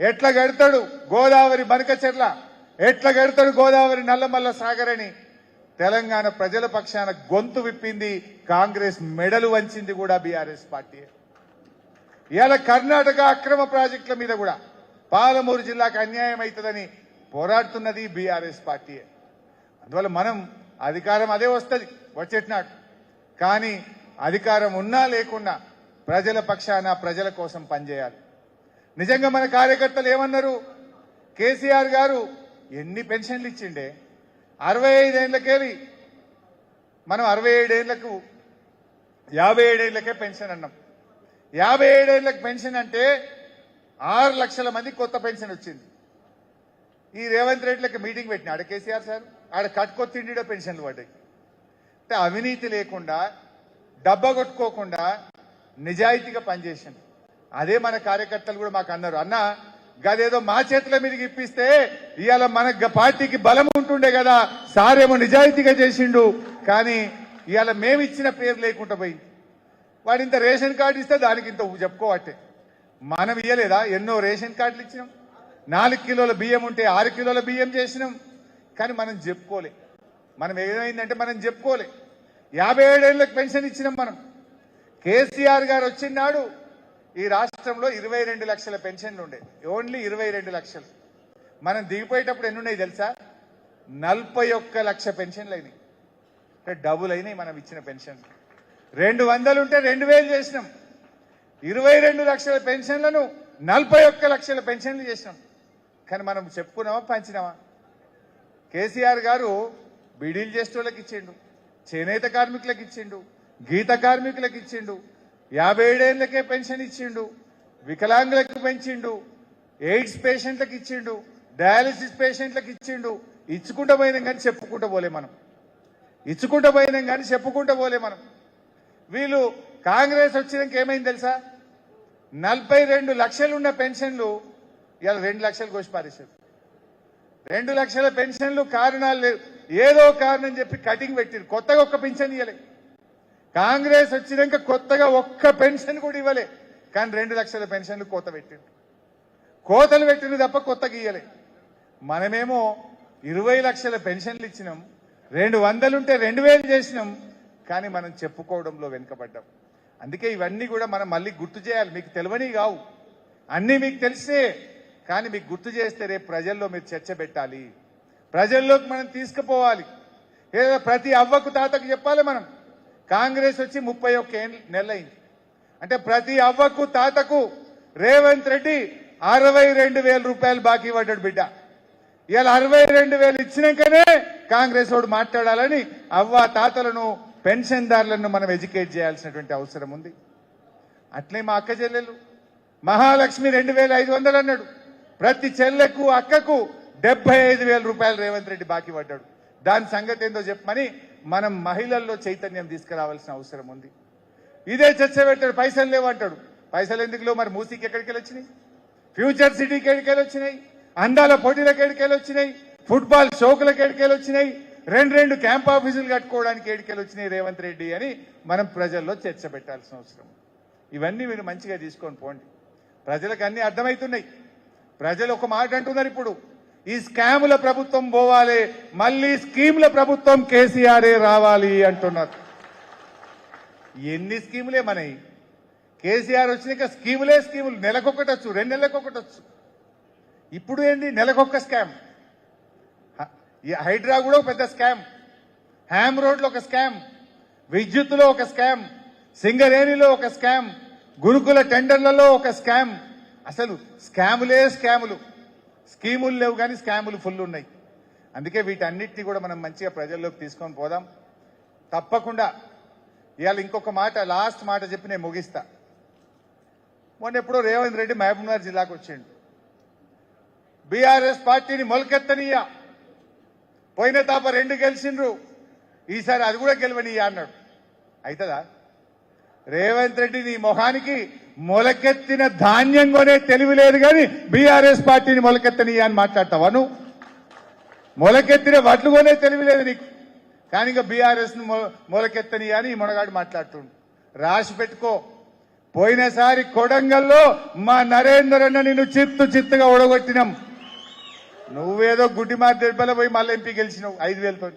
ఎట్లా కడతాడు గోదావరి బనకచెర్ల, ఎట్లా కడతాడు గోదావరి నల్లమల్ల సాగర్ అని తెలంగాణ ప్రజల పక్షాన గొంతు విప్పింది కాంగ్రెస్, మెడలు వంచింది కూడా బీఆర్ఎస్ పార్టీ. ఇలా కర్ణాటక అక్రమ ప్రాజెక్టుల మీద కూడా పాలమూరు జిల్లాకు అన్యాయం అవుతుందని పోరాడుతున్నది బీఆర్ఎస్ పార్టీయే. అందువల్ల మనం అధికారం అదే వస్తుంది వచ్చేటినాడు. కానీ అధికారం ఉన్నా లేకున్నా ప్రజల పక్షాన ప్రజల కోసం పనిచేయాలి. నిజంగా మన కార్యకర్తలు ఏమన్నారు? కేసీఆర్ గారు ఎన్ని పెన్షన్లు ఇచ్చిండే? 65 ఏళ్లకెళ్ళి మనం 67 ఏళ్లకు 57 ఏళ్లకే పెన్షన్ అన్నాం. 57 ఏళ్లకు పెన్షన్ అంటే 6 లక్షల మంది కొత్త పెన్షన్ వచ్చింది. ఈ రేవంత్ రెడ్డిలకి మీటింగ్ పెట్టిన ఆడ కేసీఆర్ సార్, ఆడ కట్టుకొత్తిండిలో పెన్షన్లు పడ్డాయి. అంటే అవినీతి లేకుండా, డబ్బా కొట్టుకోకుండా నిజాయితీగా పనిచేసింది. అదే మన కార్యకర్తలు కూడా మాకు అన్నారు, అన్న గదేదో మా చేతుల మీదకి ఇప్పిస్తే ఇవాళ మన పార్టీకి బలం ఉంటుండే కదా, సారేమో నిజాయితీగా చేసిండు, కానీ ఇవాళ మేమిచ్చిన పేరు లేకుండా పోయింది. వాడు ఇంత రేషన్ కార్డు ఇస్తే దానికి ఇంత చెప్పుకోవట్టే. మనం ఇయ్యలేదా? ఎన్నో రేషన్ కార్డులు ఇచ్చినాం. 4 కిలోల బియ్యం ఉంటే 6 కిలోల బియ్యం చేసినాం. కానీ మనం చెప్పుకోలే. మనం ఏమైందంటే మనం చెప్పుకోలే. 57 ఏళ్లకు పెన్షన్ ఇచ్చినాం మనం. కేసీఆర్ గారు వచ్చినాడు ఈ రాష్ట్రంలో 22 లక్షల పెన్షన్లు ఉండే, ఓన్లీ 22 లక్షలు. మనం దిగిపోయేటప్పుడు ఎన్ని ఉన్నాయి తెలుసా? 41 లక్ష పెన్షన్లు అయినాయి. అంటే డబుల్ అయినాయి మనం ఇచ్చిన పెన్షన్లు. 200 ఉంటే 2000 చేసినాం. 22 లక్షల పెన్షన్లను 41 లక్షల పెన్షన్లు చేసినాం. కానీ మనం చెప్పుకున్నామా, పంచినామా? కేసీఆర్ గారు బీడీలు చేసేటోళ్ళకి ఇచ్చిండు, చేనేత కార్మికులకు ఇచ్చిండు, గీత కార్మికులకు ఇచ్చిండు, 57 ఏళ్లకే పెన్షన్ ఇచ్చిండు, వికలాంగులకు పెంచిండు, ఎయిడ్స్ పేషెంట్లకు ఇచ్చిండు, డయాలసిస్ పేషెంట్లకు ఇచ్చిండు. ఇచ్చుకుంటూ పోయినాం కానీ చెప్పుకుంటూ పోలే మనం. ఇచ్చుకుంటూ పోయినాం కానీ చెప్పుకుంటూ పోలే మనం. వీళ్ళు కాంగ్రెస్ వచ్చినాక ఏమైంది తెలుసా? 42 లక్షలున్న పెన్షన్లు ఇవాళ 2 లక్షలు కోసి పారేశారు. 2 లక్షల పెన్షన్లు కారణాలు లేవు, ఏదో కారణం చెప్పి కటింగ్ పెట్టిరు. కొత్తగా ఒక్క పెన్షన్ ఇవ్వలే. కాంగ్రెస్ వచ్చినాక కొత్తగా ఒక్క పెన్షన్ కూడా ఇవ్వలే, కానీ 2 లక్షల పెన్షన్లు కోత పెట్టిండు. కోతలు పెట్టిండు తప్ప కొత్తగా ఇవ్వలే. మనమేమో 20 లక్షల పెన్షన్లు ఇచ్చినాం, 200 ఉంటే 2000 చేసినాం, కానీ మనం చెప్పుకోవడంలో వెనుకబడ్డాం. అందుకే ఇవన్నీ కూడా మనం మళ్ళీ గుర్తు చేయాలి. మీకు తెలియని కావు, అన్నీ మీకు తెలిసే, కానీ మీకు గుర్తు చేస్తే రేపు ప్రజల్లో మీరు చర్చ పెట్టాలి, ప్రజల్లోకి మనం తీసుకుపోవాలి. ఏదో ప్రతి అవ్వకు తాతకు చెప్పాలి మనం. కాంగ్రెస్ వచ్చి 31 నెలలైంది అంటే ప్రతి అవ్వకు తాతకు రేవంత్ రెడ్డి 62,000 రూపాయలు బాకీ పడ్డాడు బిడ్డ. ఇవాళ 62,000 ఇచ్చినాకనే కాంగ్రెస్ వాడు మాట్లాడాలని అవ్వ తాతలను పెన్షన్దారులను మనం ఎడ్యుకేట్ చేయాల్సినటువంటి అవసరం ఉంది. అట్లే మా అక్క చెల్లెలు మహాలక్ష్మి 2,500 అన్నాడు. ప్రతి చెల్లెకు అక్కకు 75,000 రూపాయలు రేవంత్ రెడ్డి బాకీ పడ్డాడు. దాని సంగతి ఏందో చెప్పమని మనం మహిళల్లో చైతన్యం తీసుకురావాల్సిన అవసరం ఉంది. ఇదే చర్చ పెట్టాడు. పైసలు లేవంటాడు. పైసలు ఎందుకు లేవు? మరి మూసీకి ఎక్కడికి వచ్చినాయి? ఫ్యూచర్ సిటీకి ఎక్కడికి వచ్చినాయి? అందాల పోటీలకు ఎక్కడికి వచ్చినాయి? ఫుట్బాల్ షోకులకు ఎక్కడికి వచ్చినాయి? 2 క్యాంప్ ఆఫీసులు కట్టుకోవడానికి ఎక్కడికి వచ్చినాయి రేవంత్ రెడ్డి అని మనం ప్రజల్లో చర్చ పెట్టాల్సిన అవసరం. ఇవన్నీ మీరు మంచిగా తీసుకొని పోండి. ప్రజలకు అన్ని అర్థమవుతున్నాయి. ప్రజలు ఒక మాట అంటున్నారు, ఇప్పుడు ఈ స్కాముల ప్రభుత్వం పోవాలి, మళ్ళీ స్కీముల ప్రభుత్వం కేసీఆర్ రావాలి అంటున్నారు. ఎన్ని స్కీములే మనవి? కేసీఆర్ వచ్చినాక స్కీములే స్కీములు. నెలకొకటి వచ్చు, 2 నెలలకొకటి వచ్చు. ఇప్పుడు ఏంది? నెలకొక స్కామ్. హైడ్రా కూడా ఒక పెద్ద స్కామ్, హ్యామ్ రోడ్లో ఒక స్కామ్, విద్యుత్తులో ఒక స్కామ్, సింగరేణిలో ఒక స్కామ్, గురుకుల టెండర్లలో ఒక స్కామ్. అసలు స్కాములే స్కాములు. స్కీములు లేవు కానీ స్కాములు ఫుల్ ఉన్నాయి. అందుకే వీటన్నిటిని కూడా మనం మంచిగా ప్రజల్లోకి తీసుకొని పోదాం. తప్పకుండా ఇవాళ ఇంకొక మాట, లాస్ట్ మాట చెప్పి నేను ముగిస్తా. మొన్న ఎప్పుడో రేవంత్ రెడ్డి మహబూబ్నగర్ జిల్లాకు వచ్చిండు. బీఆర్ఎస్ పార్టీని మొలకెత్తనీయ, పోయిన తాప 2 గెలిచిండ్రు, ఈసారి అది కూడా గెలవనీయ అన్నాడు. అవుతుందా? రేవంత్ రెడ్డి నీ మొహానికి మొలకెత్తిన ధాన్యం కొనే తెలివి లేదు కానీ బీఆర్ఎస్ పార్టీని మొలకెత్తనీయ అని మాట్లాడతావా నువ్వు? మొలకెత్తిన వడ్లు కొనే తెలివి లేదు నీకు, కానీ ఇంకా బీఆర్ఎస్ ను మొలకెత్తనీయ అని ఈ మొనగాడు మాట్లాడుతుండు. రాసి పెట్టుకో. పోయినసారి కొడంగల్లో మా నరేందర్ అన్న నిన్ను చిత్తుగా ఓడగొట్టినాం. నువ్వేదో గుడ్డి మారి దెబ్బల పోయి మళ్ళీ ఎంపీ గెలిచినావు 5,000తో.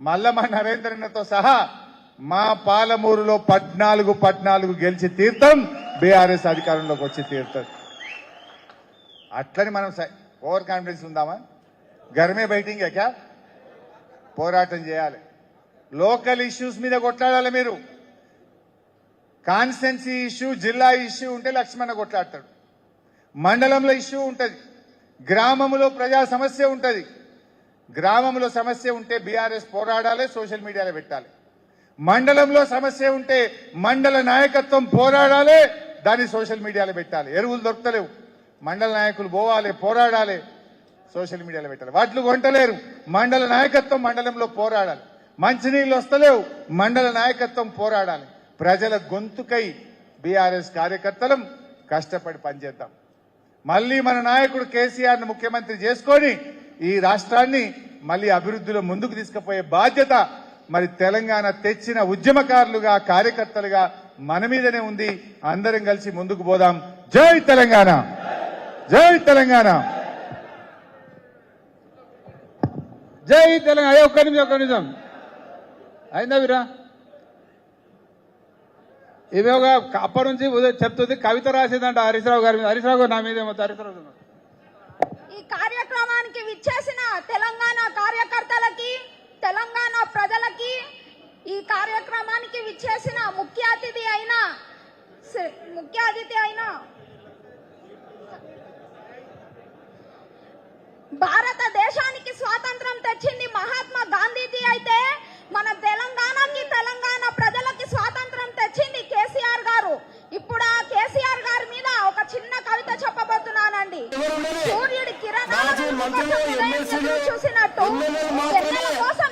మళ్ళా మా నరేందర్ అన్నతో సహా మా పాలమూరులో 14 గెలిచి తీర్థం, బీఆర్ఎస్ అధికారంలోకి వచ్చి తీర్థం. అట్లని మనం ఓవర్ కాన్ఫిడెన్స్ ఉందామా? గర్మే బయటింగ్ క్యా? పోరాటం చేయాలి. లోకల్ ఇష్యూస్ మీద కొట్లాడాలి. మీరు కాన్స్టెన్సీ ఇష్యూ, జిల్లా ఇష్యూ ఉంటే లక్ష్మణ కొట్లాడతాడు. మండలంలో ఇష్యూ ఉంటుంది, గ్రామంలో ప్రజా సమస్య ఉంటుంది. గ్రామంలో సమస్య ఉంటే బీఆర్ఎస్ పోరాడాలి, సోషల్ మీడియాలో పెట్టాలి. మండలంలో సమస్య ఉంటే మండల నాయకత్వం పోరాడాలి, దాన్ని సోషల్ మీడియాలో పెట్టాలి. ఎరువులు దొరకలేవు, మండల నాయకులు పోవాలి, పోరాడాలి, సోషల్ మీడియాలో పెట్టాలి. వడ్లు కొంటలేరు, మండల నాయకత్వం మండలంలో పోరాడాలి. మంచినీళ్ళు వస్తలేవు, మండల నాయకత్వం పోరాడాలి. ప్రజల గొంతుకై బీఆర్ఎస్ కార్యకర్తలం కష్టపడి పనిచేద్దాం. మళ్ళీ మన నాయకుడు కేసీఆర్ ను ముఖ్యమంత్రి చేసుకొని ఈ రాష్ట్రాన్ని మళ్ళీ అభివృద్ధిలో ముందుకు తీసుకుపోయే బాధ్యత మరి తెలంగాణ తెచ్చిన ఉద్యమకారులుగా, కార్యకర్తలుగా మన మీదనే ఉంది. అందరం కలిసి ముందుకు పోదాం. జై తెలంగాణ, జై తెలంగాణ, జై తెలంగాణ. ఒక్క నిమిషం అయిందా వీరా? ఇవి ఒక అప్పటి నుంచి చెప్తుంది, కవిత రాసేదంట హరీశ్రావు గారి మీద. హరీశ్రావు గారు నా మీద ఏమో హరీశ్రావు. ఈ కార్యక్రమానికి విచ్చేసిన తెలంగాణ కార్యకర్తలకి, తెలంగాణ ప్రజలకి, ఈ కార్యక్రమానికి విచ్చేసిన ముఖ్య అతిథి అయిన భారతదేశానికి స్వాతంత్రం తెచ్చింది మహాత్మా గాంధీజీ అయితే మన తెలంగాణకి తెలంగాణ ప్రజలకి స్వాతంత్రం తెచ్చింది కేసీఆర్ గారు. ఇప్పుడు ఆ కేసీఆర్ గారి మీద ఒక చిన్న కవిత చెప్పబోతున్నానండి. సూర్యుడి కిరణాలు చూసినట్టు వెన్నెల కోసం